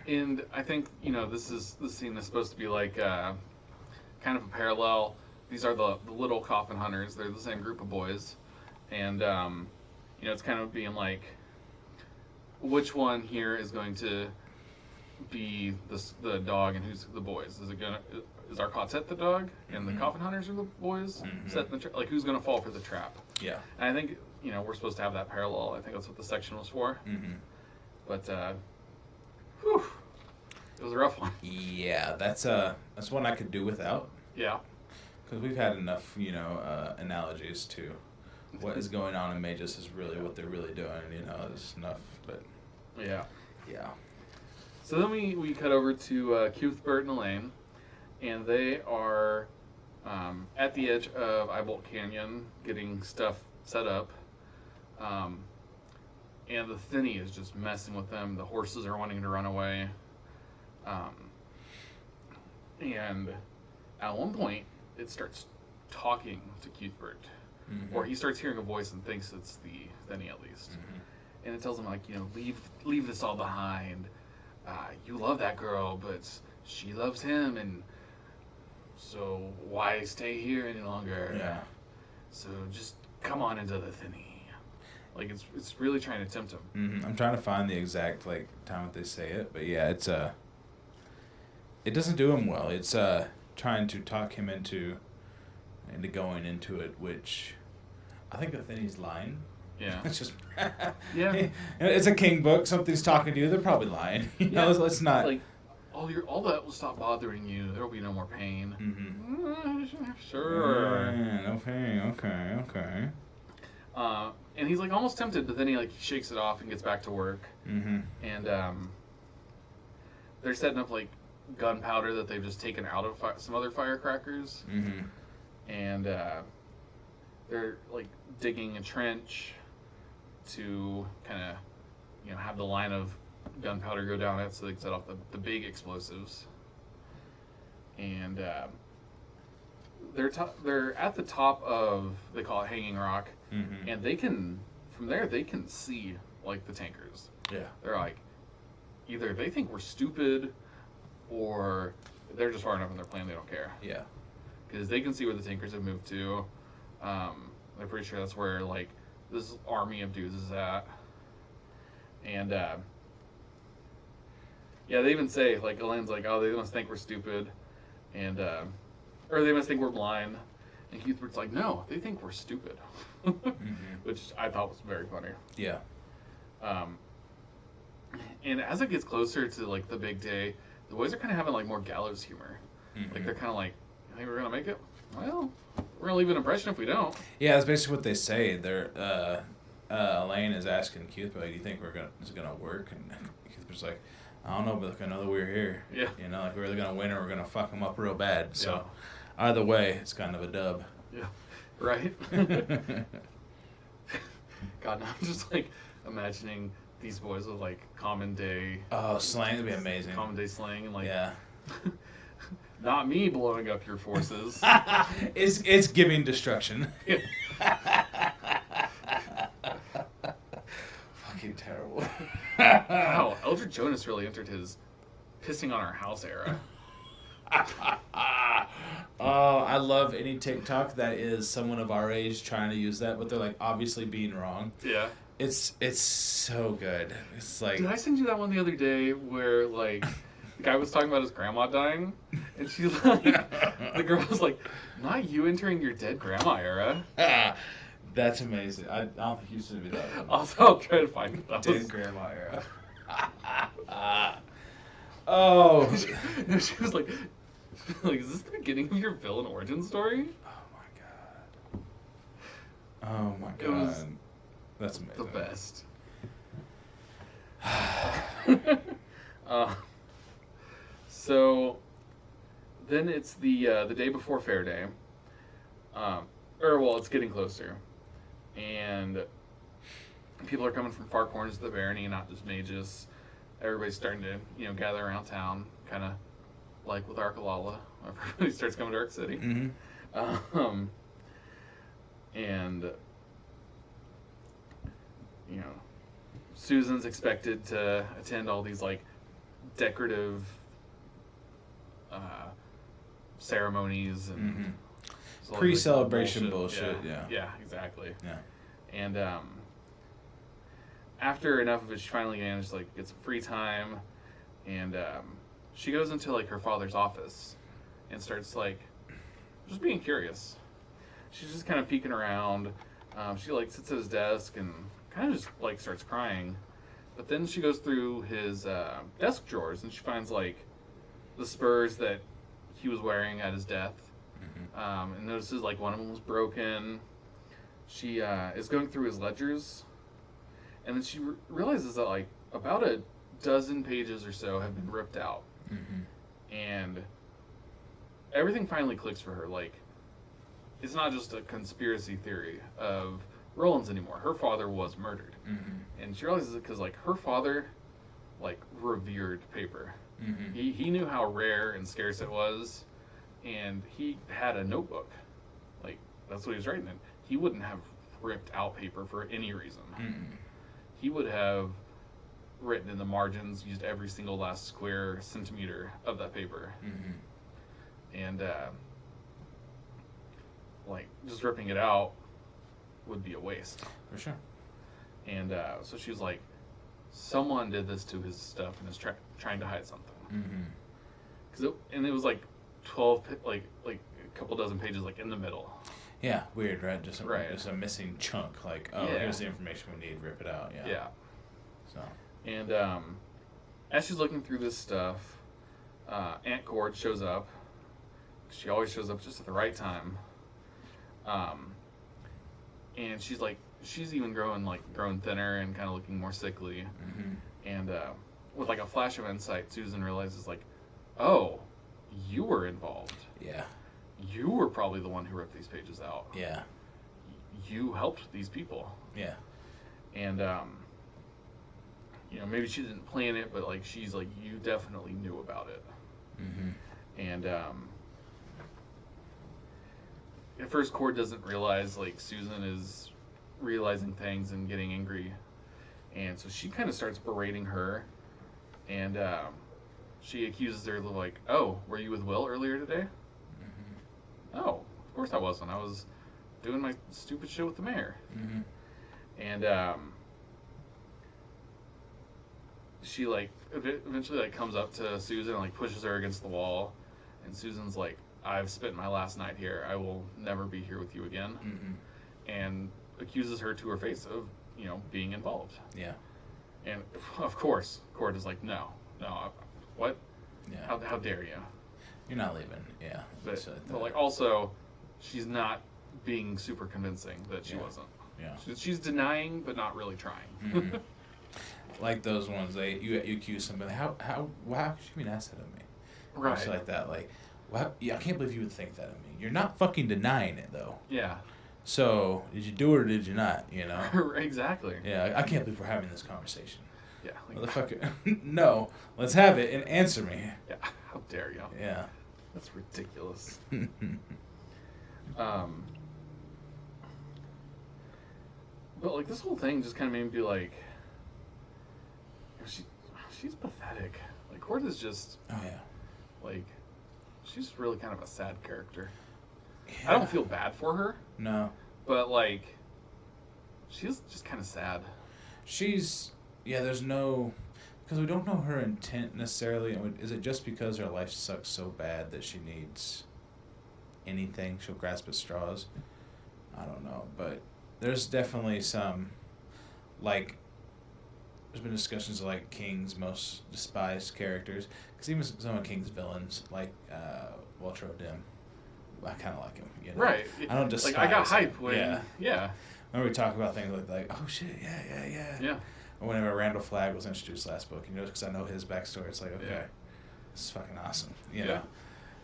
[SPEAKER 7] And I think this scene is supposed to be like kind of a parallel. These are the little coffin hunters. They're the same group of boys, and it's kind of being like, which one here is going to be the dog and who's the boys? Is our quartet the dog and the coffin hunters are the boys? Setting the like who's gonna fall for the trap?
[SPEAKER 6] Yeah.
[SPEAKER 7] And I think we're supposed to have that parallel. I think that's what the section was for.
[SPEAKER 6] Mm-hmm.
[SPEAKER 7] But whew, it was a rough one.
[SPEAKER 6] Yeah, that's one I could do without.
[SPEAKER 7] Yeah.
[SPEAKER 6] Because we've had enough, analogies to what is going on in Magus is really what they're really doing. There's enough, but
[SPEAKER 7] Yeah.
[SPEAKER 6] yeah.
[SPEAKER 7] So then we cut over to Cuthbert and Elaine, and they are at the edge of Eyebolt Canyon getting stuff set up. And the Thinny is just messing with them. The horses are wanting to run away. And at one point, it starts talking to Cuthbert.
[SPEAKER 6] Mm-hmm.
[SPEAKER 7] Or he starts hearing a voice and thinks it's the Thinny at least.
[SPEAKER 6] Mm-hmm.
[SPEAKER 7] And it tells him, like, leave this all behind. You love that girl, but she loves him, and so why stay here any longer?
[SPEAKER 6] Yeah.
[SPEAKER 7] So just come on into the Thinny. Like, it's really trying to tempt him.
[SPEAKER 6] Mm-hmm. I'm trying to find the exact time that they say it, but yeah, it's it doesn't do him well. It's trying to talk him into going into it, which I think the Thinny's lying.
[SPEAKER 7] Yeah.
[SPEAKER 6] It's just
[SPEAKER 7] Yeah.
[SPEAKER 6] It's a king book. Something's talking to you. They're probably lying. Let's not.
[SPEAKER 7] Like, all that will stop bothering you. There will be no more pain.
[SPEAKER 6] Mm-hmm.
[SPEAKER 7] Sure.
[SPEAKER 6] Okay.
[SPEAKER 7] And he's like almost tempted, but then he shakes it off and gets back to work.
[SPEAKER 6] Mm-hmm.
[SPEAKER 7] And they're setting up like gunpowder that they've just taken out of some other firecrackers.
[SPEAKER 6] Mm-hmm.
[SPEAKER 7] And they're like digging a trench to kind of have the line of gunpowder go down it so they can set off the big explosives. And they're at the top of, they call it Hanging Rock,
[SPEAKER 6] Mm-hmm.
[SPEAKER 7] and from there they can see like the tankers.
[SPEAKER 6] Yeah.
[SPEAKER 7] They're like, either they think we're stupid or they're just far enough in their plan they don't care.
[SPEAKER 6] Yeah.
[SPEAKER 7] Because they can see where the tankers have moved to. They're pretty sure that's where like this army of dudes is at. And yeah, they even say like Elaine's like, oh, they must think we're stupid, and or they must think we're blind. And Cuthbert's like, no, they think we're stupid, which I thought was very funny.
[SPEAKER 6] Yeah.
[SPEAKER 7] And as it gets closer to like the big day, the boys are kind of having like more gallows humor. Like they're kind of like, "You think we're gonna make it? Well, we're gonna leave an impression if we don't."
[SPEAKER 6] Yeah, that's basically what they say. They're Elaine is asking Cuthbert, "Do you think is it gonna work?" And Cuthbert's like, "I don't know, but I know that we're here.
[SPEAKER 7] Yeah.
[SPEAKER 6] You know, like we're either gonna win or we're gonna fuck them up real bad. So
[SPEAKER 7] Yeah.
[SPEAKER 6] either way, it's kind of a dub."
[SPEAKER 7] Yeah. Right. God, now I'm just like imagining these boys with like common day.
[SPEAKER 6] Oh, slang would be amazing.
[SPEAKER 7] Common day slang and like.
[SPEAKER 6] Yeah.
[SPEAKER 7] Not me blowing up your forces.
[SPEAKER 6] It's giving destruction. Fucking terrible.
[SPEAKER 7] Wow, Eldred Jonas really entered his pissing on our house era.
[SPEAKER 6] Oh, I love any TikTok that is someone of our age trying to use that, but they're like obviously being wrong.
[SPEAKER 7] Yeah.
[SPEAKER 6] It's so good. It's like,
[SPEAKER 7] Did I send you that one the other day where like the guy was talking about his grandma dying, and she like the girl was like, "Not you entering your dead grandma era."
[SPEAKER 6] that's amazing. I don't think you should be that one.
[SPEAKER 7] Also, I'll try to find it. That
[SPEAKER 6] Dead
[SPEAKER 7] was-
[SPEAKER 6] grandma era. Oh.
[SPEAKER 7] No, she was like, "Is this the beginning of your villain origin story?"
[SPEAKER 6] Oh my
[SPEAKER 7] It was
[SPEAKER 6] god. That's amazing.
[SPEAKER 7] The best. So then it's the day before Fair Day, it's getting closer, and people are coming from far corners of the barony, not just mages. Everybody's starting to gather around town, kind of like with Arkalala. Everybody starts coming to Ark City, and Susan's expected to attend all these like decorative ceremonies and
[SPEAKER 6] Pre-celebration bullshit.
[SPEAKER 7] Yeah, exactly.
[SPEAKER 6] Yeah.
[SPEAKER 7] And after enough of it, she finally managed to get some free time, and she goes into her father's office and starts just being curious. She's just kind of peeking around. She sits at his desk and kind of just starts crying. But then she goes through his desk drawers and she finds the spurs that he was wearing at his death. And notices one of them was broken. She is going through his ledgers, and then she realizes that about a dozen pages or so have been ripped out. And everything finally clicks for her. It's not just a conspiracy theory of Roland's anymore. Her father was murdered. And she realizes it because her father revered paper. He knew how rare and scarce it was, and he had a notebook. That's what he was writing in. He wouldn't have ripped out paper for any reason. He would have written in the margins, used every single last square centimeter of that paper. And just ripping it out would be a waste.
[SPEAKER 6] For sure.
[SPEAKER 7] And so she was like, someone did this to his stuff and is trying to hide something. And it was 12, a couple dozen pages in the middle.
[SPEAKER 6] Yeah, weird, right? Just
[SPEAKER 7] Right.
[SPEAKER 6] a missing chunk.
[SPEAKER 7] Yeah.
[SPEAKER 6] Here's the information we need. Rip it out. Yeah.
[SPEAKER 7] Yeah.
[SPEAKER 6] So.
[SPEAKER 7] And as she's looking through this stuff, Aunt Cord shows up. She always shows up just at the right time. And she's even grown thinner and kind of looking more sickly. And with a flash of insight, Susan realizes oh, you were involved.
[SPEAKER 6] Yeah.
[SPEAKER 7] You were probably the one who ripped these pages out.
[SPEAKER 6] Yeah.
[SPEAKER 7] You helped these people.
[SPEAKER 6] Yeah.
[SPEAKER 7] And maybe she didn't plan it, but she's you definitely knew about it. And at first, Cord doesn't realize Susan is realizing things and getting angry, and so she kind of starts berating her, and she accuses her of oh, were you with Will earlier today? Oh, of course I wasn't. I was doing my stupid shit with the mayor.
[SPEAKER 6] Mm-hmm.
[SPEAKER 7] And she like eventually like comes up to Susan and like pushes her against the wall, and Susan's like, I've spent my last night here, I will never be here with you again.
[SPEAKER 6] Mm-hmm.
[SPEAKER 7] And accuses her to her face of, you know, being involved.
[SPEAKER 6] Yeah.
[SPEAKER 7] And of course Cord is like, no, what,
[SPEAKER 6] Yeah.
[SPEAKER 7] how dare you.
[SPEAKER 6] You're not leaving. Yeah.
[SPEAKER 7] But,
[SPEAKER 6] So
[SPEAKER 7] but like also she's not being super convincing that she
[SPEAKER 6] Yeah.
[SPEAKER 7] wasn't.
[SPEAKER 6] Yeah.
[SPEAKER 7] She's denying but not really trying.
[SPEAKER 6] Mhm. Like those ones, you accuse somebody. How could you mean that of me?
[SPEAKER 7] Right.
[SPEAKER 6] Shit like that. Like, well, yeah, I can't believe you would think that of me. You're not fucking denying it though.
[SPEAKER 7] Yeah.
[SPEAKER 6] So did you do it or did you not? You know.
[SPEAKER 7] Exactly.
[SPEAKER 6] Yeah, I can't believe we're having this conversation.
[SPEAKER 7] Yeah. Like,
[SPEAKER 6] Motherfucker. No, let's have it and answer me.
[SPEAKER 7] yeah. How dare you?
[SPEAKER 6] Yeah.
[SPEAKER 7] That's ridiculous. But like this whole thing just kind of made me be like, she's pathetic. Like Cord is just
[SPEAKER 6] Oh yeah.
[SPEAKER 7] like, she's really kind of a sad character.
[SPEAKER 6] Yeah.
[SPEAKER 7] I don't feel bad for her,
[SPEAKER 6] No.
[SPEAKER 7] but like, she's just kind of sad.
[SPEAKER 6] There's no, because we don't know her intent necessarily. Is it just because her life sucks so bad that she needs anything? She'll grasp at straws? I don't know, but there's definitely some, like, there's been discussions of, like, King's most despised characters, because even some of King's villains, like Walter O'Dim, I kind of like him, you know?
[SPEAKER 7] Right.
[SPEAKER 6] I don't despise
[SPEAKER 7] like I got
[SPEAKER 6] him.
[SPEAKER 7] hype when
[SPEAKER 6] Yeah. Remember we talk about things like oh shit, yeah.
[SPEAKER 7] Yeah.
[SPEAKER 6] Or whenever Randall Flagg was introduced last book, you know, because I know his backstory, it's like, okay,
[SPEAKER 7] Yeah.
[SPEAKER 6] this is fucking awesome, you
[SPEAKER 7] Yeah.
[SPEAKER 6] know?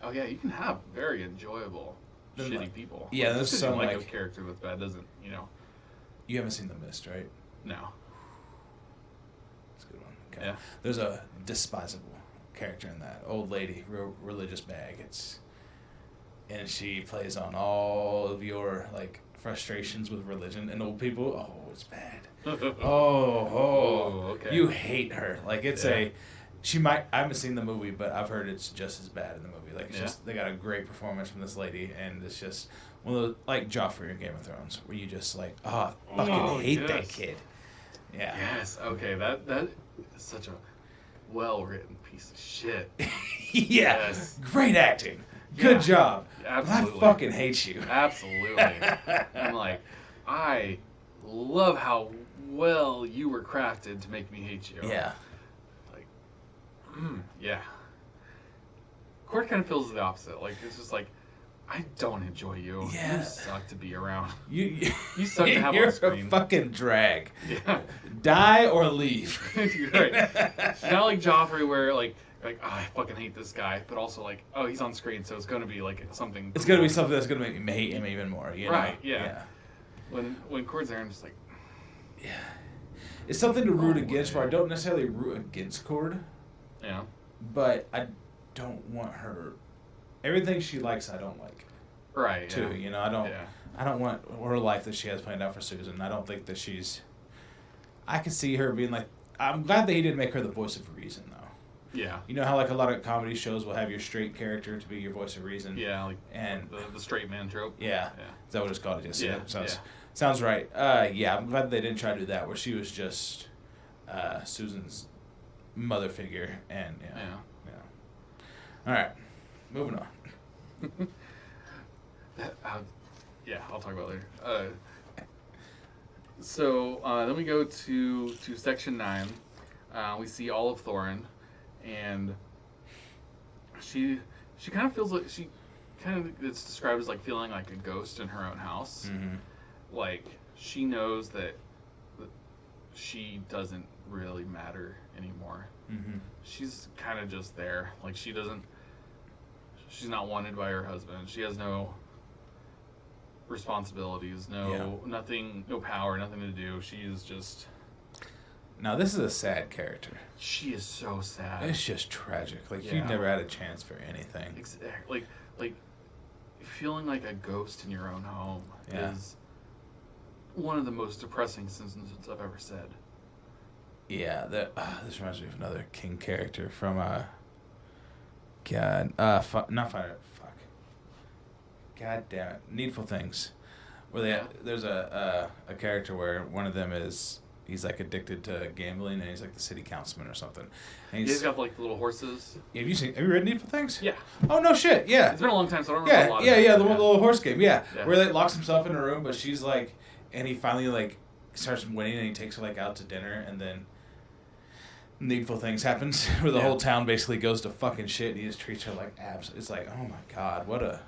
[SPEAKER 7] Oh yeah, you can have very enjoyable
[SPEAKER 6] Then,
[SPEAKER 7] shitty
[SPEAKER 6] like,
[SPEAKER 7] people.
[SPEAKER 6] yeah, there's
[SPEAKER 7] Just 'cause
[SPEAKER 6] some,
[SPEAKER 7] you like
[SPEAKER 6] like-
[SPEAKER 7] a character that's bad doesn't, you know.
[SPEAKER 6] You haven't seen The Mist, right?
[SPEAKER 7] No.
[SPEAKER 6] It's a good one. Okay.
[SPEAKER 7] Yeah.
[SPEAKER 6] There's a despisable character in that. Old lady, real religious bag. And she plays on all of your, like, frustrations with religion and old people. Oh, it's bad.
[SPEAKER 7] Okay.
[SPEAKER 6] You hate her. Like, it's
[SPEAKER 7] Yeah.
[SPEAKER 6] I haven't seen the movie, but I've heard it's just as bad in the movie. Like, it's just, they got a great performance from this lady, and it's just one of those, like Joffrey in Game of Thrones, where you just, like, I fucking hate that
[SPEAKER 7] yes.
[SPEAKER 6] kid. Yeah.
[SPEAKER 7] Yes. Okay. That is such a well-written piece of shit.
[SPEAKER 6] Yeah.
[SPEAKER 7] Yes.
[SPEAKER 6] Great acting. Good
[SPEAKER 7] Yeah.
[SPEAKER 6] job.
[SPEAKER 7] Absolutely.
[SPEAKER 6] But I fucking hate you.
[SPEAKER 7] Absolutely. I'm like, I love how well you were crafted to make me hate you.
[SPEAKER 6] Yeah.
[SPEAKER 7] Like, yeah. Cord kind of feels the opposite. Like, it's just like, I don't enjoy you.
[SPEAKER 6] Yeah.
[SPEAKER 7] You suck to be around.
[SPEAKER 6] You
[SPEAKER 7] suck to have
[SPEAKER 6] you're
[SPEAKER 7] on screen.
[SPEAKER 6] a fucking drag.
[SPEAKER 7] Yeah.
[SPEAKER 6] Die or leave.
[SPEAKER 7] You're right. It's not like Joffrey where, like, I fucking hate this guy, but also, like, oh, he's on screen, so it's going to be, like, something.
[SPEAKER 6] It's going to be something that's going to make me hate him even more. You know?
[SPEAKER 7] Right, yeah. When Cord's there, I'm just like,
[SPEAKER 6] Yeah. It's something to root
[SPEAKER 7] Oh,
[SPEAKER 6] against, where I don't necessarily root against Cord,
[SPEAKER 7] yeah.
[SPEAKER 6] but I don't want her. Everything she likes, I don't like.
[SPEAKER 7] Right,
[SPEAKER 6] Too,
[SPEAKER 7] yeah.
[SPEAKER 6] you know,
[SPEAKER 7] Yeah.
[SPEAKER 6] I don't want her life that she has planned out for Susan. I don't think that I could see her being like, I'm glad that he didn't make her the voice of reason, though.
[SPEAKER 7] Yeah.
[SPEAKER 6] You know how, like, a lot of comedy shows will have your straight character to be your voice of reason?
[SPEAKER 7] Yeah, like
[SPEAKER 6] And
[SPEAKER 7] the straight man trope.
[SPEAKER 6] yeah.
[SPEAKER 7] Yeah.
[SPEAKER 6] Is that what it's called? Yes.
[SPEAKER 7] Yeah,
[SPEAKER 6] Sounds right. Yeah, I'm glad they didn't try to do that, where she was just Susan's mother figure, and yeah. All right, moving on.
[SPEAKER 7] Yeah, I'll talk about it later. So then we go to section 9. We see Olive Thorin, and she kind of feels like it's described as like feeling like a ghost in her own house.
[SPEAKER 6] Mm-hmm.
[SPEAKER 7] Like she knows that she doesn't really matter anymore.
[SPEAKER 6] Mm-hmm.
[SPEAKER 7] She's kind of just there. Like she's not wanted by her husband. She has no responsibilities, nothing, no power, nothing to do. She is just.
[SPEAKER 6] Now this is a sad character.
[SPEAKER 7] She is so sad.
[SPEAKER 6] It's just tragic. Like you
[SPEAKER 7] Yeah.
[SPEAKER 6] never had a chance for anything.
[SPEAKER 7] Exactly. Like feeling like a ghost in your own home
[SPEAKER 6] Yeah.
[SPEAKER 7] is one of the most depressing sentences I've ever said.
[SPEAKER 6] Yeah, this reminds me of another King character from not Fire. Fuck. God damn it, Needful Things, Where
[SPEAKER 7] Yeah.
[SPEAKER 6] there's a character where one of them he's like addicted to gambling, and he's like the city councilman or something. And
[SPEAKER 7] He's got like the little horses.
[SPEAKER 6] Have you read Needful Things?
[SPEAKER 7] Yeah.
[SPEAKER 6] Oh no shit! Yeah.
[SPEAKER 7] It's been a long time, so I don't remember a lot of it.
[SPEAKER 6] The little horse game. Yeah.
[SPEAKER 7] Yeah.
[SPEAKER 6] Where he locks himself in a room, but she's like, and he finally like starts winning, and he takes her like out to dinner, and then Needful Things happens, where the whole town basically goes to fucking shit. And he just treats her like abs. It's like, oh my god, what a.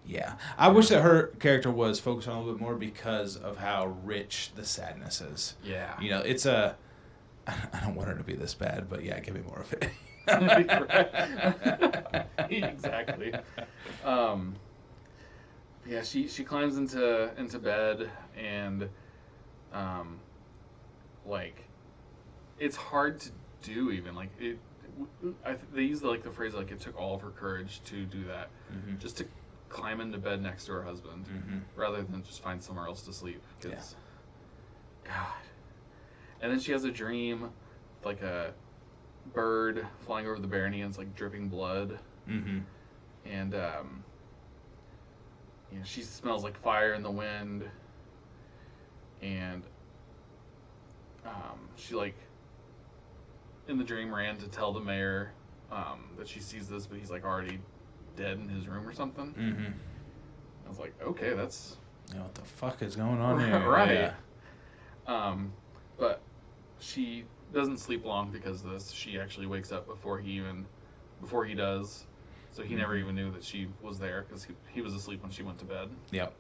[SPEAKER 6] Yeah, I wish that her character was focused on a little bit more because of how rich the sadness is.
[SPEAKER 7] Yeah.
[SPEAKER 6] You know, it's a. I don't want her to be this bad, but yeah, give me more of it.
[SPEAKER 7] Exactly. Yeah, she climbs into bed and, like, it's hard to do even like it. They use the phrase like it took all of her courage to do that, just to climb into bed next to her husband rather than just find somewhere else to sleep. Cause, God. And then she has a dream, like a bird flying over the barony and it's like dripping blood. And you know, she smells like fire in the wind. And she like in the dream ran to tell the mayor that she sees this, but he's like already dead in his room or something. I was like, okay, that's
[SPEAKER 6] what the fuck is going on here?
[SPEAKER 7] Right. But she doesn't sleep long because of this. She actually wakes up before he does. So he never even knew that she was there because he was asleep when she went to bed.
[SPEAKER 6] Yep.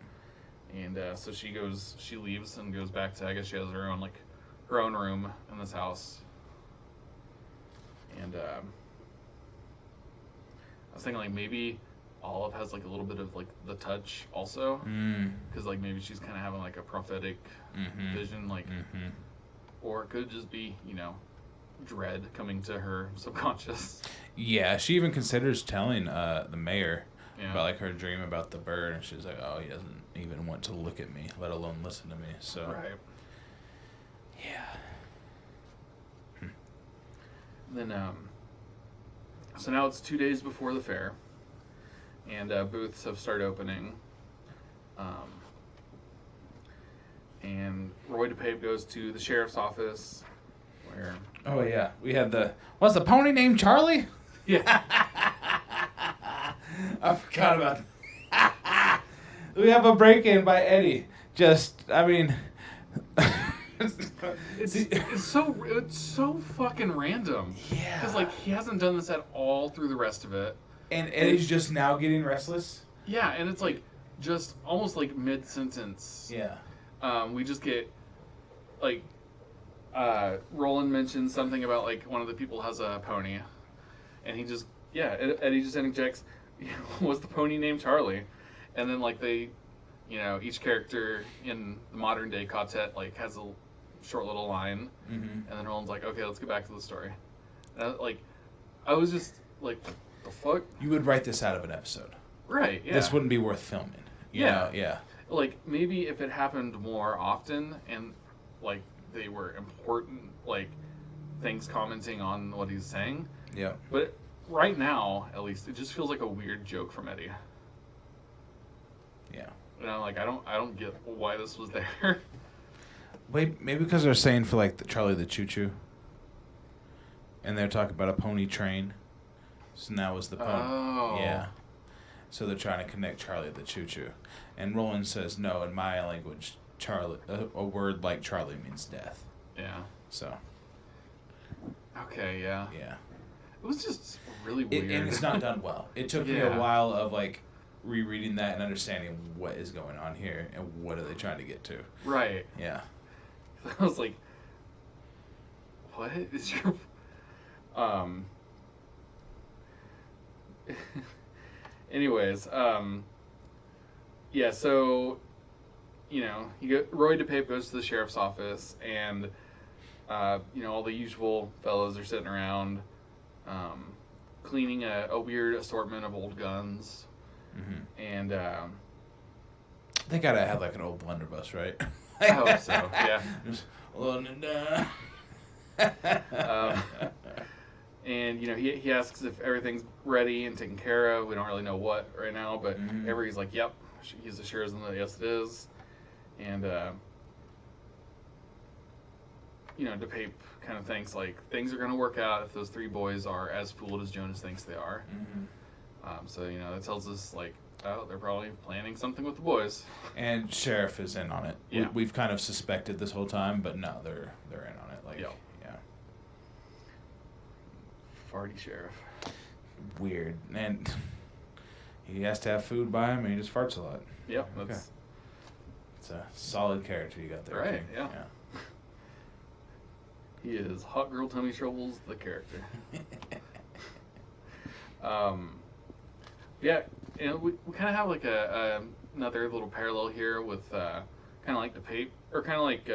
[SPEAKER 7] And so she leaves and goes back to, I guess she has her own room in this house. And I was thinking like maybe Olive has like a little bit of like the touch also, because like maybe she's kind of having like a prophetic vision, like, or it could just be, you know, dread coming to her subconscious.
[SPEAKER 6] Yeah, she even considers telling the mayor
[SPEAKER 7] Yeah.
[SPEAKER 6] about like her dream about the bird, and she's like, "Oh, he doesn't even want to look at me, let alone listen to me." So,
[SPEAKER 7] Right.
[SPEAKER 6] yeah.
[SPEAKER 7] Then, so now it's 2 days before the fair, and booths have started opening. And Roy DePape goes to the sheriff's office, where
[SPEAKER 6] Oh yeah, we had what's the pony named Charlie?
[SPEAKER 7] yeah,
[SPEAKER 6] I forgot about that. We have a break-in by Eddie.
[SPEAKER 7] it's so fucking random.
[SPEAKER 6] Yeah.
[SPEAKER 7] Because like he hasn't done this at all through the rest of it.
[SPEAKER 6] And Eddie's just now getting restless.
[SPEAKER 7] Yeah, and it's like just almost like mid-sentence.
[SPEAKER 6] Yeah.
[SPEAKER 7] We just get like Roland mentions something about like one of the people has a pony, and Eddie just interjects, "Was the pony named Charlie?" And then like they, you know, each character in the modern day quartet like has a short little line, and then Roland's like, "Okay, let's get back to the story." And I was just like, "The fuck?"
[SPEAKER 6] You would write this out of an episode.
[SPEAKER 7] Right? Yeah.
[SPEAKER 6] This wouldn't be worth filming. You know? Yeah.
[SPEAKER 7] Like maybe if it happened more often and like they were important like things commenting on what he's saying.
[SPEAKER 6] Yeah.
[SPEAKER 7] But right now, at least, it just feels like a weird joke from Eddie.
[SPEAKER 6] Yeah.
[SPEAKER 7] And I'm like, I don't get why this was there.
[SPEAKER 6] Wait, maybe because they're saying for like the Charlie the Choo Choo, and they're talking about a pony train. So now was the pony.
[SPEAKER 7] Oh.
[SPEAKER 6] Yeah. So they're trying to connect Charlie the Choo Choo, and Roland says no. In my language, Charlie, a word like Charlie means death.
[SPEAKER 7] Yeah.
[SPEAKER 6] So.
[SPEAKER 7] Okay. Yeah.
[SPEAKER 6] Yeah.
[SPEAKER 7] It was just really weird.
[SPEAKER 6] And it's not done well. It took me a
[SPEAKER 7] Yeah.
[SPEAKER 6] while of like rereading that and understanding what is going on here and what are they trying to get to.
[SPEAKER 7] Right.
[SPEAKER 6] Yeah.
[SPEAKER 7] I was like, what is your anyways, yeah, so you know, Roy DePape goes to the sheriff's office and you know, all the usual fellows are sitting around cleaning a weird assortment of old guns. And
[SPEAKER 6] They gotta have like an old blunderbuss, right?
[SPEAKER 7] I hope so, yeah.
[SPEAKER 6] Just loading it down.
[SPEAKER 7] And you know, he asks if everything's ready and taken care of. We don't really know what right now, but everybody's like, "Yep, he's assures them that yes, it is. And, DePape kind of thinks, like, things are going to work out if those 3 boys are as fooled as Jonas thinks they are. So, that tells us, like, oh, they're probably planning something with the boys.
[SPEAKER 6] And Sheriff is in on it.
[SPEAKER 7] Yeah.
[SPEAKER 6] We've kind of suspected this whole time, but no, they're in on it. Like,
[SPEAKER 7] Yeah.
[SPEAKER 6] yeah.
[SPEAKER 7] Farty Sheriff.
[SPEAKER 6] Weird. And he has to have food by him, and he just farts a lot.
[SPEAKER 7] Yep,
[SPEAKER 6] Okay.
[SPEAKER 7] that's
[SPEAKER 6] It's a solid character you got there.
[SPEAKER 7] Right,
[SPEAKER 6] King.
[SPEAKER 7] yeah. He is Hot Girl Tummy Troubles, the character. Yeah, we kind of have like another little parallel here with kind of like DePape, or kind of like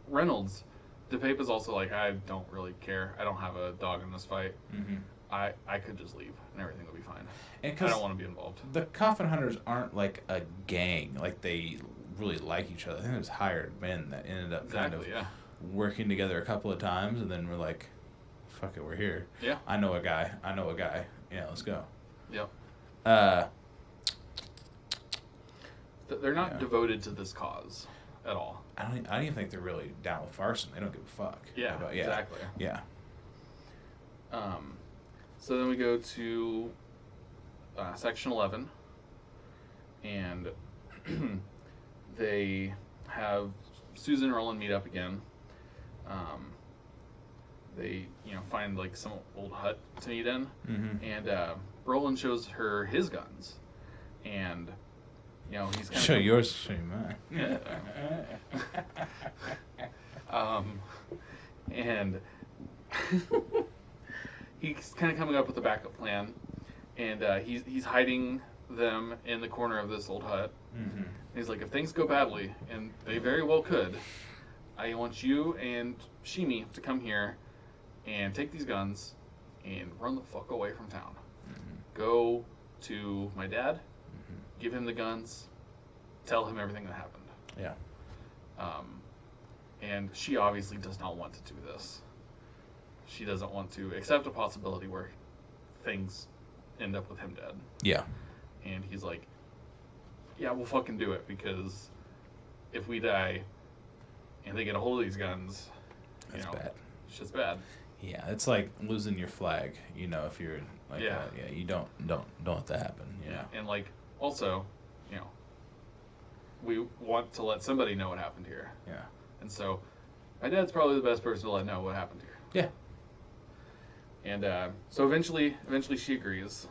[SPEAKER 7] Reynolds. DePape is also like, I don't really care. I don't have a dog in this fight.
[SPEAKER 6] Mm-hmm.
[SPEAKER 7] I could just leave and everything would be fine.
[SPEAKER 6] And
[SPEAKER 7] I don't want to be involved.
[SPEAKER 6] The Coffin Hunters aren't like a gang. Like, they really like each other. I think it was hired men that ended up kind of working together a couple of times, and then we're like, fuck it, we're here.
[SPEAKER 7] Yeah.
[SPEAKER 6] I know a guy. Yeah, let's go.
[SPEAKER 7] Yep.
[SPEAKER 6] Uh,
[SPEAKER 7] They're not devoted to this cause at all.
[SPEAKER 6] I don't even think they're really down with Farson. They don't give a fuck.
[SPEAKER 7] Yeah, exactly.
[SPEAKER 6] Yeah.
[SPEAKER 7] So then we go to section 11, and they have Susan and Roland meet up again. They, find like some old hut to meet in, and Roland shows her his guns, and he's kind
[SPEAKER 6] Show yours, show mine.
[SPEAKER 7] And he's kind of coming up with a backup plan, and he's hiding them in the corner of this old hut. And he's like, if things go badly, and they very well could, I want you and Shimi to come here and take these guns and run the fuck away from town. Go to my dad, give him the guns, tell him everything that happened.
[SPEAKER 6] Yeah.
[SPEAKER 7] And she obviously does not want to do this. She doesn't want to accept a possibility where things end up with him dead.
[SPEAKER 6] Yeah.
[SPEAKER 7] And he's like, yeah, we'll fucking do it, because if we die and they get a hold of these guns,
[SPEAKER 6] That's bad.
[SPEAKER 7] It's just bad.
[SPEAKER 6] Yeah, it's like losing your flag. If you're like, you don't let that happen.
[SPEAKER 7] Yeah. And like, also, we want to let somebody know what happened here.
[SPEAKER 6] Yeah.
[SPEAKER 7] And so, my dad's probably the best person to let know what happened here.
[SPEAKER 6] Yeah.
[SPEAKER 7] And so eventually she agrees.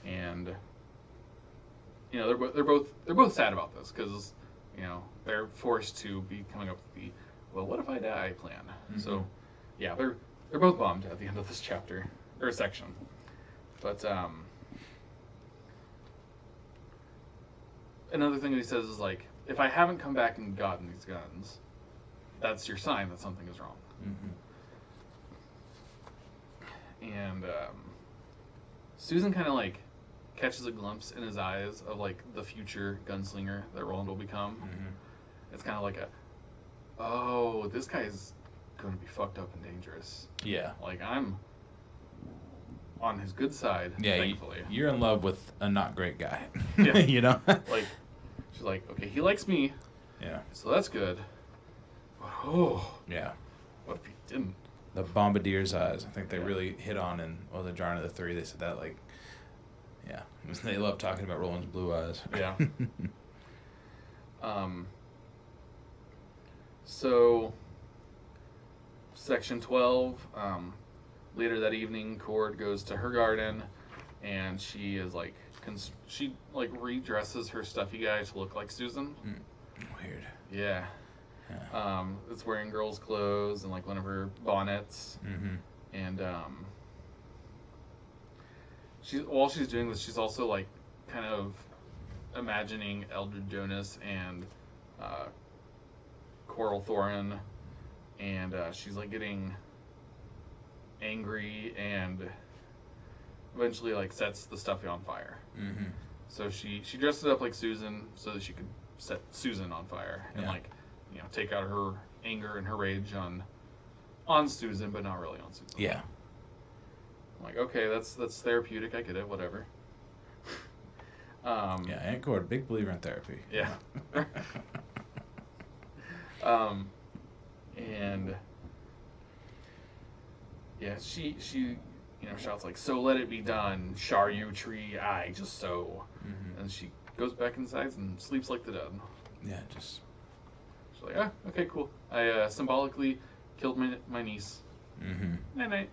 [SPEAKER 7] And they're both sad about this, because they're forced to be coming up with the, well, what if I die plan. So yeah, they're both bummed at the end of this chapter or section. But another thing that he says is like, if I haven't come back and gotten these guns, that's your sign that something is wrong. And Susan kind of like catches a glimpse in his eyes of like the future gunslinger that Roland will become. It's kind of like oh, this guy's going to be fucked up and dangerous.
[SPEAKER 6] Yeah.
[SPEAKER 7] Like, I'm on his good side, thankfully.
[SPEAKER 6] You're in love with a not great guy.
[SPEAKER 7] Yeah. Like, she's like, okay, he likes me.
[SPEAKER 6] Yeah.
[SPEAKER 7] So that's good. But, oh.
[SPEAKER 6] Yeah.
[SPEAKER 7] What if he didn't?
[SPEAKER 6] The Bombardier's eyes. I think they really hit on in the Jarn of the Three. They said that, like, yeah. They love talking about Roland's blue eyes.
[SPEAKER 7] Yeah. So, section 12, later that evening, Cord goes to her garden, and she is like, she like redresses her stuffy guy to look like Susan.
[SPEAKER 6] Weird.
[SPEAKER 7] Yeah. It's wearing girls' clothes and like one of her bonnets. And while she's doing this, she's also like kind of imagining Eldred Jonas and Coral Thorin, and she's like getting angry and eventually like sets the stuffy on fire. So she dresses up like Susan so that she could set Susan on fire and like take out her anger and her rage on Susan, but not really on Susan.
[SPEAKER 6] Yeah.
[SPEAKER 7] I'm like, okay, that's therapeutic. I get it. Whatever.
[SPEAKER 6] Yeah, Aunt Cord, big believer in therapy.
[SPEAKER 7] Yeah. And yeah, she shouts like, "So let it be done, Sharyu tree, I just so." And she goes back inside and sleeps like the dead.
[SPEAKER 6] Yeah, just.
[SPEAKER 7] She's like, okay, cool. I symbolically killed my niece. Night night.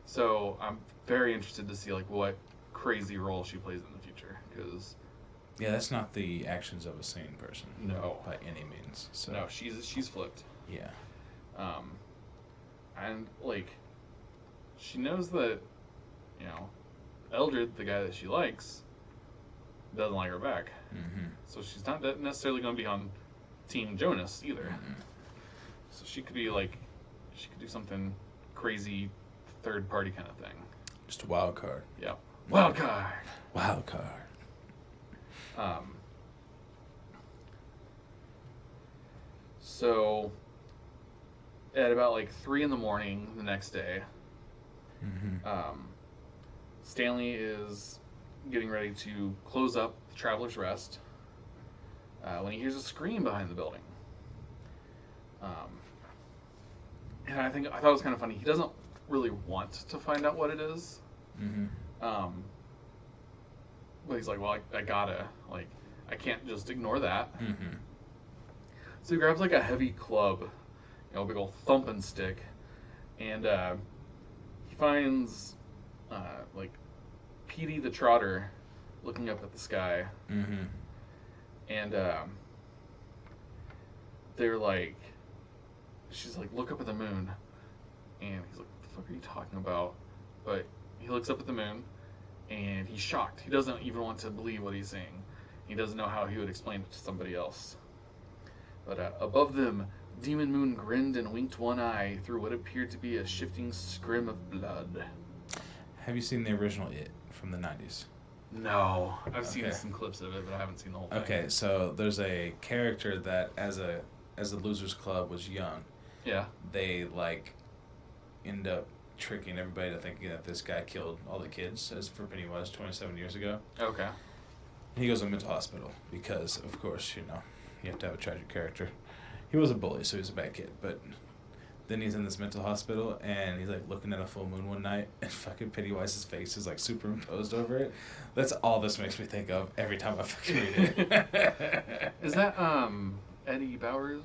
[SPEAKER 7] So I'm very interested to see like what crazy role she plays in the future, because
[SPEAKER 6] Yeah, that's not the actions of a sane person.
[SPEAKER 7] No.
[SPEAKER 6] By any means. So.
[SPEAKER 7] no, she's flipped.
[SPEAKER 6] Yeah.
[SPEAKER 7] And like, she knows that, Eldred, the guy that she likes, doesn't like her back. So she's not necessarily going to be on Team Jonas either. So she could be like, she could do something crazy, third party kind of thing.
[SPEAKER 6] Just a wild card.
[SPEAKER 7] Yeah, wild card.
[SPEAKER 6] Wild card.
[SPEAKER 7] So at about like 3 a.m. the next day, Stanley is getting ready to close up the Traveler's Rest when he hears a scream behind the building. And I thought it was kind of funny. He doesn't really want to find out what it is. But he's like, well, I gotta, like, I can't just ignore that. So he grabs like a heavy club, a big old thumping stick, and he finds like Petey the Trotter looking up at the sky, and they're like, she's like, look up at the moon, and he's like, what the fuck are you talking about? But he looks up at the moon, and he's shocked. He doesn't even want to believe what he's seeing. He doesn't know how he would explain it to somebody else. But above them, Demon Moon grinned and winked one eye through what appeared to be a shifting scrim of blood.
[SPEAKER 6] Have you seen the original It from the 90s?
[SPEAKER 7] No. I've seen some clips of it, but I haven't seen the whole thing.
[SPEAKER 6] Okay, so there's a character that as the Losers Club was young,
[SPEAKER 7] Yeah.
[SPEAKER 6] they like end up tricking everybody to thinking that this guy killed all the kids, as for Pennywise 27 years ago.
[SPEAKER 7] Okay.
[SPEAKER 6] And he goes to a mental hospital because, of course, you have to have a tragic character. He was a bully, so he was a bad kid, but then he's in this mental hospital, and he's like looking at a full moon one night, and fucking Pennywise's face is like superimposed over it. That's all this makes me think of every time I fucking read it.
[SPEAKER 7] Is that Eddie Bowers?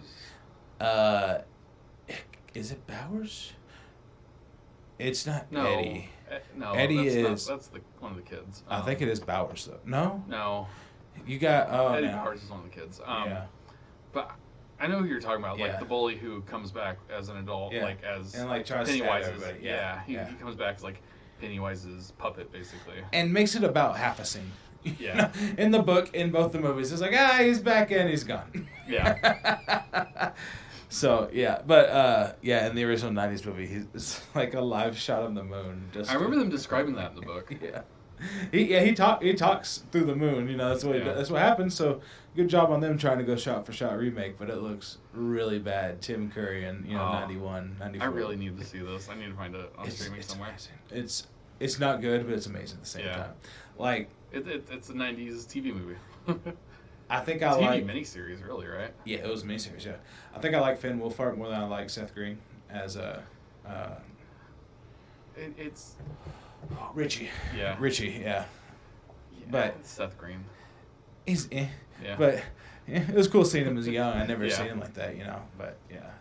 [SPEAKER 6] Is it Bowers? It's not
[SPEAKER 7] No.
[SPEAKER 6] Eddie.
[SPEAKER 7] No.
[SPEAKER 6] Eddie
[SPEAKER 7] that's
[SPEAKER 6] is.
[SPEAKER 7] Not, that's one of the kids.
[SPEAKER 6] I think it is Bowers though. No.
[SPEAKER 7] No.
[SPEAKER 6] You got
[SPEAKER 7] Eddie
[SPEAKER 6] man.
[SPEAKER 7] Bowers is one of the kids.
[SPEAKER 6] Yeah.
[SPEAKER 7] But I know who you're talking about, like
[SPEAKER 6] Yeah.
[SPEAKER 7] the bully who comes back as an adult,
[SPEAKER 6] Yeah.
[SPEAKER 7] like as
[SPEAKER 6] And, like, tries to stab
[SPEAKER 7] Pennywise's.
[SPEAKER 6] everybody.
[SPEAKER 7] Yeah,
[SPEAKER 6] Yeah.
[SPEAKER 7] he comes back as like Pennywise's puppet, basically.
[SPEAKER 6] And makes it about half a scene.
[SPEAKER 7] Yeah.
[SPEAKER 6] In the book, in both the movies, it's like, he's back and he's gone.
[SPEAKER 7] Yeah.
[SPEAKER 6] So, yeah. But, in the original 90s movie, it's like a live shot of the moon.
[SPEAKER 7] I remember them describing that in the book.
[SPEAKER 6] Yeah. He talks through the moon, that's what that's what happens. So good job on them trying to go shot for shot remake, but it looks really bad. Tim Curry and 91, 94.
[SPEAKER 7] I really need to see this. I need to find it on streaming somewhere.
[SPEAKER 6] Amazing. It's not good, but it's amazing at the same time. Like
[SPEAKER 7] it's a 90s TV movie.
[SPEAKER 6] I think I
[SPEAKER 7] TV
[SPEAKER 6] like
[SPEAKER 7] miniseries, really, right?
[SPEAKER 6] Yeah, it was a miniseries. Yeah, I think I like Finn Wolfhard more than I like Seth Green as a.
[SPEAKER 7] It's
[SPEAKER 6] Richie.
[SPEAKER 7] Yeah.
[SPEAKER 6] Richie. Yeah. But
[SPEAKER 7] it's Seth Green.
[SPEAKER 6] He's
[SPEAKER 7] Yeah.
[SPEAKER 6] But it was cool seeing him as young. I never
[SPEAKER 7] Yeah.
[SPEAKER 6] seen him like that, But yeah,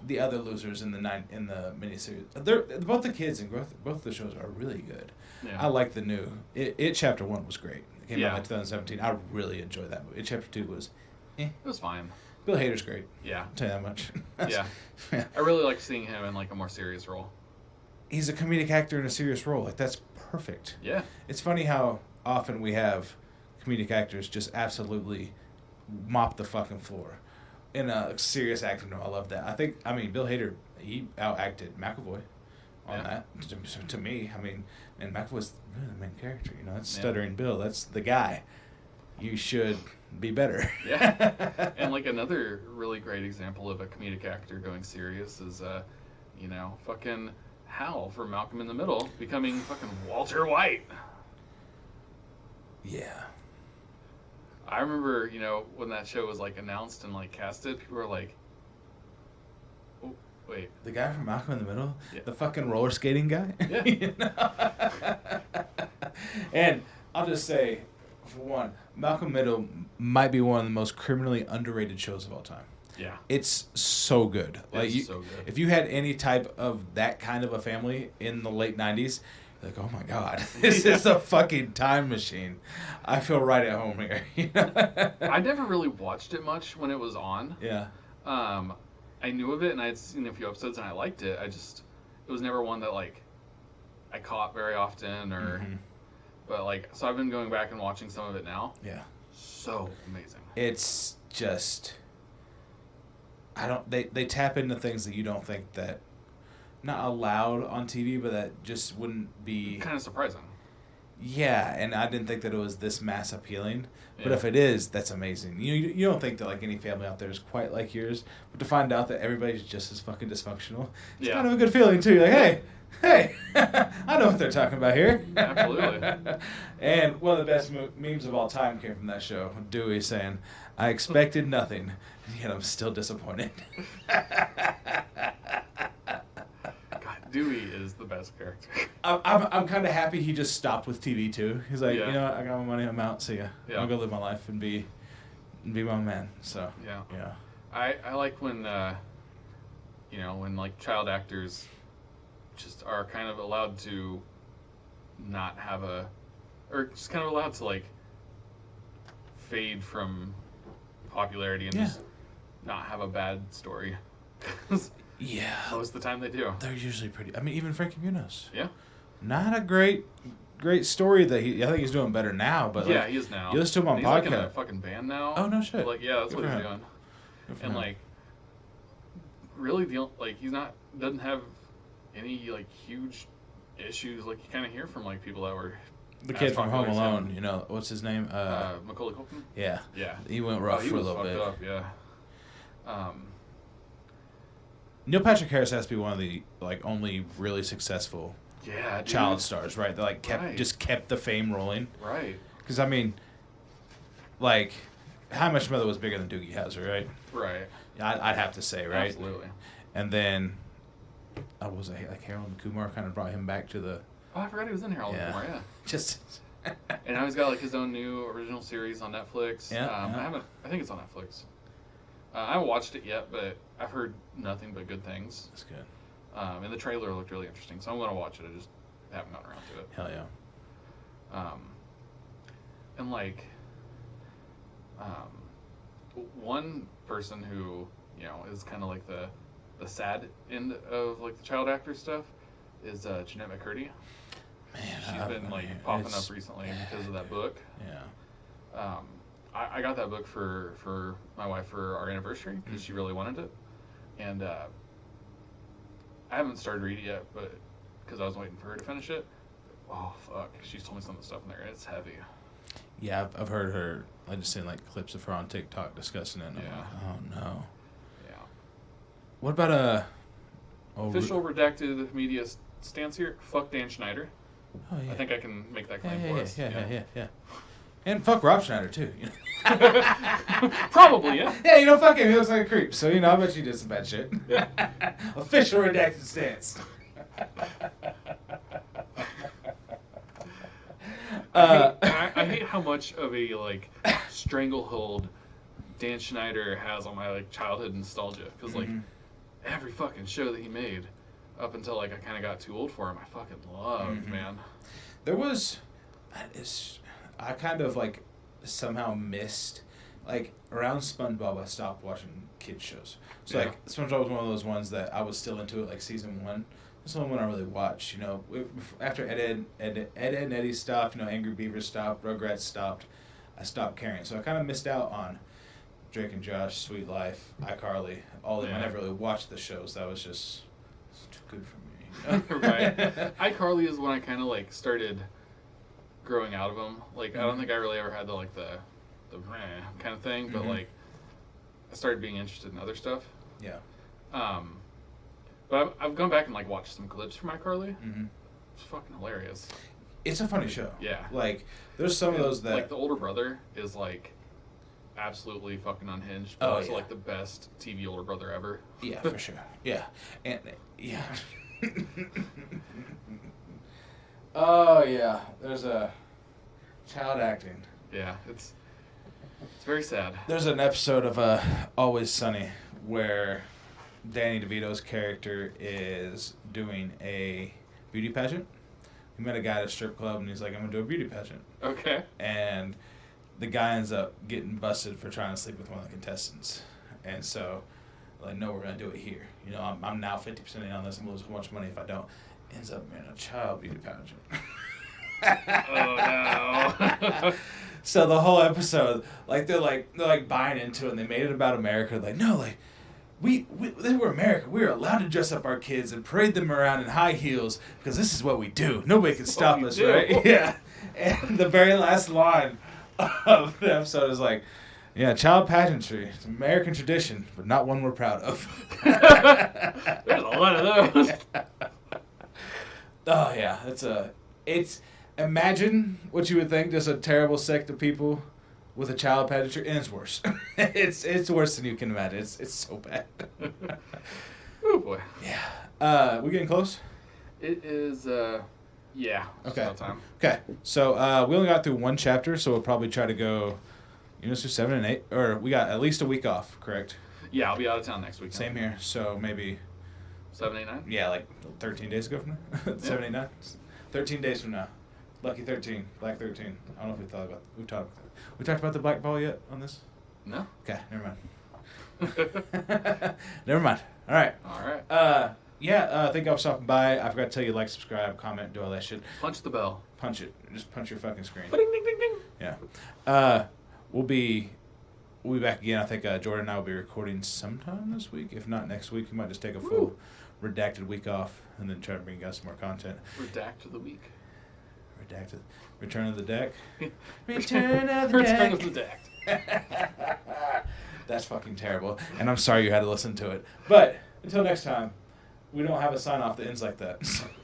[SPEAKER 6] the other losers in the miniseries, they're both the kids and both the shows are really good.
[SPEAKER 7] Yeah.
[SPEAKER 6] I like the new It Chapter 1 was great. It came out
[SPEAKER 7] Yeah.
[SPEAKER 6] in 2017. I really enjoyed that movie. It Chapter 2 was.
[SPEAKER 7] It was fine.
[SPEAKER 6] Bill Hader's great.
[SPEAKER 7] Yeah.
[SPEAKER 6] I'll tell you that much.
[SPEAKER 7] Yeah. I really like seeing him in like a more serious role.
[SPEAKER 6] He's a comedic actor in a serious role. Like that's perfect.
[SPEAKER 7] Yeah.
[SPEAKER 6] It's funny how often we have comedic actors just absolutely mop the fucking floor in a serious acting role. I love that. Bill Hader, he out-acted McAvoy on that. To me, and McAvoy's really the main character. That's Stuttering Bill. That's the guy. You should be better.
[SPEAKER 7] Yeah. And like another really great example of a comedic actor going serious is You know, fucking Hal from Malcolm in the Middle becoming fucking Walter White.
[SPEAKER 6] Yeah.
[SPEAKER 7] I remember, you know, when that show was like announced and like casted, people were like, "Oh, wait,
[SPEAKER 6] The guy from Malcolm in the Middle?
[SPEAKER 7] Yeah.
[SPEAKER 6] The fucking roller skating guy?
[SPEAKER 7] Yeah.
[SPEAKER 6] You know? And I'll just say, for one, Malcolm in the Middle might be one of the most criminally underrated shows of all time.
[SPEAKER 7] yeah,
[SPEAKER 6] It's so good.
[SPEAKER 7] It's so good.
[SPEAKER 6] If you had any type of that kind of a family in the late 90s, you're like, oh my God, this is a fucking time machine. I feel right at home here. You know?
[SPEAKER 7] I never really watched it much when it was on.
[SPEAKER 6] Yeah.
[SPEAKER 7] I knew of it and I had seen a few episodes and I liked it. It was never one that like I caught very often or, but like, so I've been going back and watching some of it now.
[SPEAKER 6] Yeah.
[SPEAKER 7] So amazing.
[SPEAKER 6] It's just, they tap into things that you don't think that, not allowed on TV, but that just wouldn't be.
[SPEAKER 7] Kind of surprising.
[SPEAKER 6] Yeah, and I didn't think that it was this mass appealing. But
[SPEAKER 7] Yeah.
[SPEAKER 6] if it is, that's amazing. You don't think that like any family out there is quite like yours, but to find out that everybody's just as fucking dysfunctional, it's
[SPEAKER 7] Yeah.
[SPEAKER 6] kind of a good feeling too. You're like, hey, I know what they're talking about here.
[SPEAKER 7] Absolutely.
[SPEAKER 6] And one of the best memes of all time came from that show. Dewey saying, "I expected nothing, yet I'm still disappointed."
[SPEAKER 7] God, Dewey is the best character.
[SPEAKER 6] I'm kind of happy he just stopped with TV too. He's like,
[SPEAKER 7] Yeah.
[SPEAKER 6] you know what, I got my money, I'm out. See ya.
[SPEAKER 7] Yeah.
[SPEAKER 6] I'll go live my life and be my own man. So
[SPEAKER 7] Yeah.
[SPEAKER 6] yeah.
[SPEAKER 7] I like when, you know, when like child actors just are kind of allowed to not have or just kind of allowed to like fade from popularity and
[SPEAKER 6] Yeah.
[SPEAKER 7] just not have a bad story. 'Cause
[SPEAKER 6] Yeah.
[SPEAKER 7] most of the time they do.
[SPEAKER 6] They're usually pretty. I mean, even Frankie Muniz.
[SPEAKER 7] Yeah.
[SPEAKER 6] Not a great story that I think he's doing better now. But
[SPEAKER 7] Yeah,
[SPEAKER 6] like,
[SPEAKER 7] he is now.
[SPEAKER 6] you listen to him on
[SPEAKER 7] He's like in a
[SPEAKER 6] podcast.
[SPEAKER 7] fucking band now.
[SPEAKER 6] Oh, no shit.
[SPEAKER 7] Like, yeah, that's
[SPEAKER 6] Good
[SPEAKER 7] what
[SPEAKER 6] for
[SPEAKER 7] he's
[SPEAKER 6] him.
[SPEAKER 7] doing.
[SPEAKER 6] Good for
[SPEAKER 7] And
[SPEAKER 6] him.
[SPEAKER 7] like, really, like doesn't have any like huge issues like you kind of hear from like people that were
[SPEAKER 6] the
[SPEAKER 7] as
[SPEAKER 6] kid from Home
[SPEAKER 7] popular as him.
[SPEAKER 6] Alone. You know what's his name?
[SPEAKER 7] Macaulay Culkin.
[SPEAKER 6] Yeah.
[SPEAKER 7] Yeah,
[SPEAKER 6] He went
[SPEAKER 7] Oh,
[SPEAKER 6] rough
[SPEAKER 7] he
[SPEAKER 6] for a
[SPEAKER 7] was
[SPEAKER 6] little
[SPEAKER 7] fucked
[SPEAKER 6] bit.
[SPEAKER 7] up. Yeah.
[SPEAKER 6] Neil Patrick Harris has to be one of the like only really successful
[SPEAKER 7] Yeah, dude.
[SPEAKER 6] child stars, right? That like
[SPEAKER 7] Right.
[SPEAKER 6] kept the fame rolling.
[SPEAKER 7] Right.
[SPEAKER 6] Because I mean, like, How Much Mother was bigger than Doogie Howser, right?
[SPEAKER 7] Right.
[SPEAKER 6] I'd have to say, right?
[SPEAKER 7] Absolutely.
[SPEAKER 6] And then, what was it, like Harold and Kumar kind of brought him back to the
[SPEAKER 7] Oh, I forgot he was in Harold and Kumar. Yeah.
[SPEAKER 6] just.
[SPEAKER 7] And now he's got like his own new original series on Netflix.
[SPEAKER 6] Yeah, yeah.
[SPEAKER 7] I think it's on Netflix. I haven't watched it yet, but I've heard nothing but good things.
[SPEAKER 6] That's good.
[SPEAKER 7] And the trailer looked really interesting, so I'm gonna watch it. I just haven't gotten around to it.
[SPEAKER 6] Hell yeah.
[SPEAKER 7] And like, one person who is kind of like the sad end of like the child actor stuff is Jeanette McCurdy.
[SPEAKER 6] Man,
[SPEAKER 7] She's been like popping up recently because of that book.
[SPEAKER 6] Yeah.
[SPEAKER 7] I got that book for my wife for our anniversary because she really wanted it, and I haven't started reading it yet, but because I was waiting for her to finish it. Oh fuck, she's told me some of the stuff in there, and it's heavy.
[SPEAKER 6] Yeah, I've heard her. I just seen like clips of her on TikTok discussing it. And I'm
[SPEAKER 7] Yeah.
[SPEAKER 6] like, oh no.
[SPEAKER 7] Yeah.
[SPEAKER 6] What about
[SPEAKER 7] Official redacted media stance here. Fuck Dan Schneider.
[SPEAKER 6] Oh yeah.
[SPEAKER 7] I think I can make that claim
[SPEAKER 6] yeah,
[SPEAKER 7] for us.
[SPEAKER 6] yeah. And fuck Rob Schneider too. You know?
[SPEAKER 7] Probably, yeah.
[SPEAKER 6] Yeah, fuck him. He looks like a creep. So I bet you did some bad shit.
[SPEAKER 7] Yeah.
[SPEAKER 6] Official redacted stance.
[SPEAKER 7] I hate how much of a like stranglehold Dan Schneider has on my like childhood nostalgia because like every fucking show that he made up until like I kind of got too old for him, I fucking loved, man.
[SPEAKER 6] There was, I kind of like somehow missed, like around SpongeBob I stopped watching kids shows. So
[SPEAKER 7] Yeah.
[SPEAKER 6] like SpongeBob was one of those ones that I was still into it, like season 1. That's the only one I really watched, after Ed, Ed and Eddie stopped, Angry Beaver stopped, Rugrats stopped, I stopped caring. So I kind of missed out on Drake and Josh, Sweet Life, iCarly, all of them. I
[SPEAKER 7] Yeah.
[SPEAKER 6] never really watched the shows. That was just too good for me.
[SPEAKER 7] Right. iCarly is when I kind of like started growing out of them. Like I don't think I really ever had the kind of thing, but like I started being interested in other stuff.
[SPEAKER 6] Yeah.
[SPEAKER 7] But I've gone back and like watched some clips from iCarly.
[SPEAKER 6] Mhm.
[SPEAKER 7] It's fucking hilarious.
[SPEAKER 6] It's a funny show.
[SPEAKER 7] Yeah.
[SPEAKER 6] Like, there's some of those that...
[SPEAKER 7] like the older brother is like absolutely fucking unhinged.
[SPEAKER 6] Oh,
[SPEAKER 7] But also
[SPEAKER 6] yeah.
[SPEAKER 7] like the best TV older brother ever.
[SPEAKER 6] Yeah, for sure. Yeah. And, yeah. Oh, yeah. There's a child acting.
[SPEAKER 7] Yeah, it's very sad.
[SPEAKER 6] There's an episode of Always Sunny where Danny DeVito's character is doing a beauty pageant. He met a guy at a strip club, and he's like, I'm going to do a beauty pageant.
[SPEAKER 7] Okay.
[SPEAKER 6] And the guy ends up getting busted for trying to sleep with one of the contestants. And so, like, no, we're going to do it here. You know, I'm now 50% in on this. I'm going to lose so much money if I don't. Ends up being a child beauty pageant.
[SPEAKER 7] Oh, no.
[SPEAKER 6] So the whole episode, they're buying into it, and they made it about America. Like, no, like, we were America. We were allowed to dress up our kids and parade them around in high heels because this is what we do. Nobody can stop
[SPEAKER 7] we
[SPEAKER 6] us,
[SPEAKER 7] do.
[SPEAKER 6] right? Yeah. And the very last line of the episode is like, yeah, child pageantry. It's an American tradition, but not one we're proud of.
[SPEAKER 7] There's a lot of those.
[SPEAKER 6] Oh, yeah. It's imagine what you would think, just a terrible sect of people with a child pageantry, and it's worse. it's worse than you can imagine. It's so bad.
[SPEAKER 7] Oh, boy.
[SPEAKER 6] Yeah. We getting close?
[SPEAKER 7] It is, yeah. It's
[SPEAKER 6] Okay.
[SPEAKER 7] about time.
[SPEAKER 6] Okay. So we only got through one chapter, so we'll probably try to go, through 7 and 8. Or we got at least a week off, correct?
[SPEAKER 7] Yeah, I'll be out of town next week.
[SPEAKER 6] Same here. So maybe,
[SPEAKER 7] 7, 8, 9?
[SPEAKER 6] yeah, like 13 days ago from now? 7, 8, 9? 13 days from now. Lucky 13. Black 13. I don't know if we talked about the black ball yet on this?
[SPEAKER 7] No?
[SPEAKER 6] Okay, never mind. Never mind. All right.
[SPEAKER 7] All right.
[SPEAKER 6] Thank y'all for stopping by. I forgot to tell you, like, subscribe, comment, do all that shit.
[SPEAKER 7] Punch the bell.
[SPEAKER 6] Punch it. Just punch your fucking screen.
[SPEAKER 7] Ding, ding, ding, ding.
[SPEAKER 6] Yeah. We'll be back again. I think Jordan and I will be recording sometime this week. If not next week, we might just take a full redacted week off and then try to bring you guys some more content.
[SPEAKER 7] Redact of the week.
[SPEAKER 6] Redacted. Return of the deck.
[SPEAKER 7] Return of the deck.
[SPEAKER 6] That's fucking terrible. And I'm sorry you had to listen to it. But until next time, we don't have a sign off that ends like that.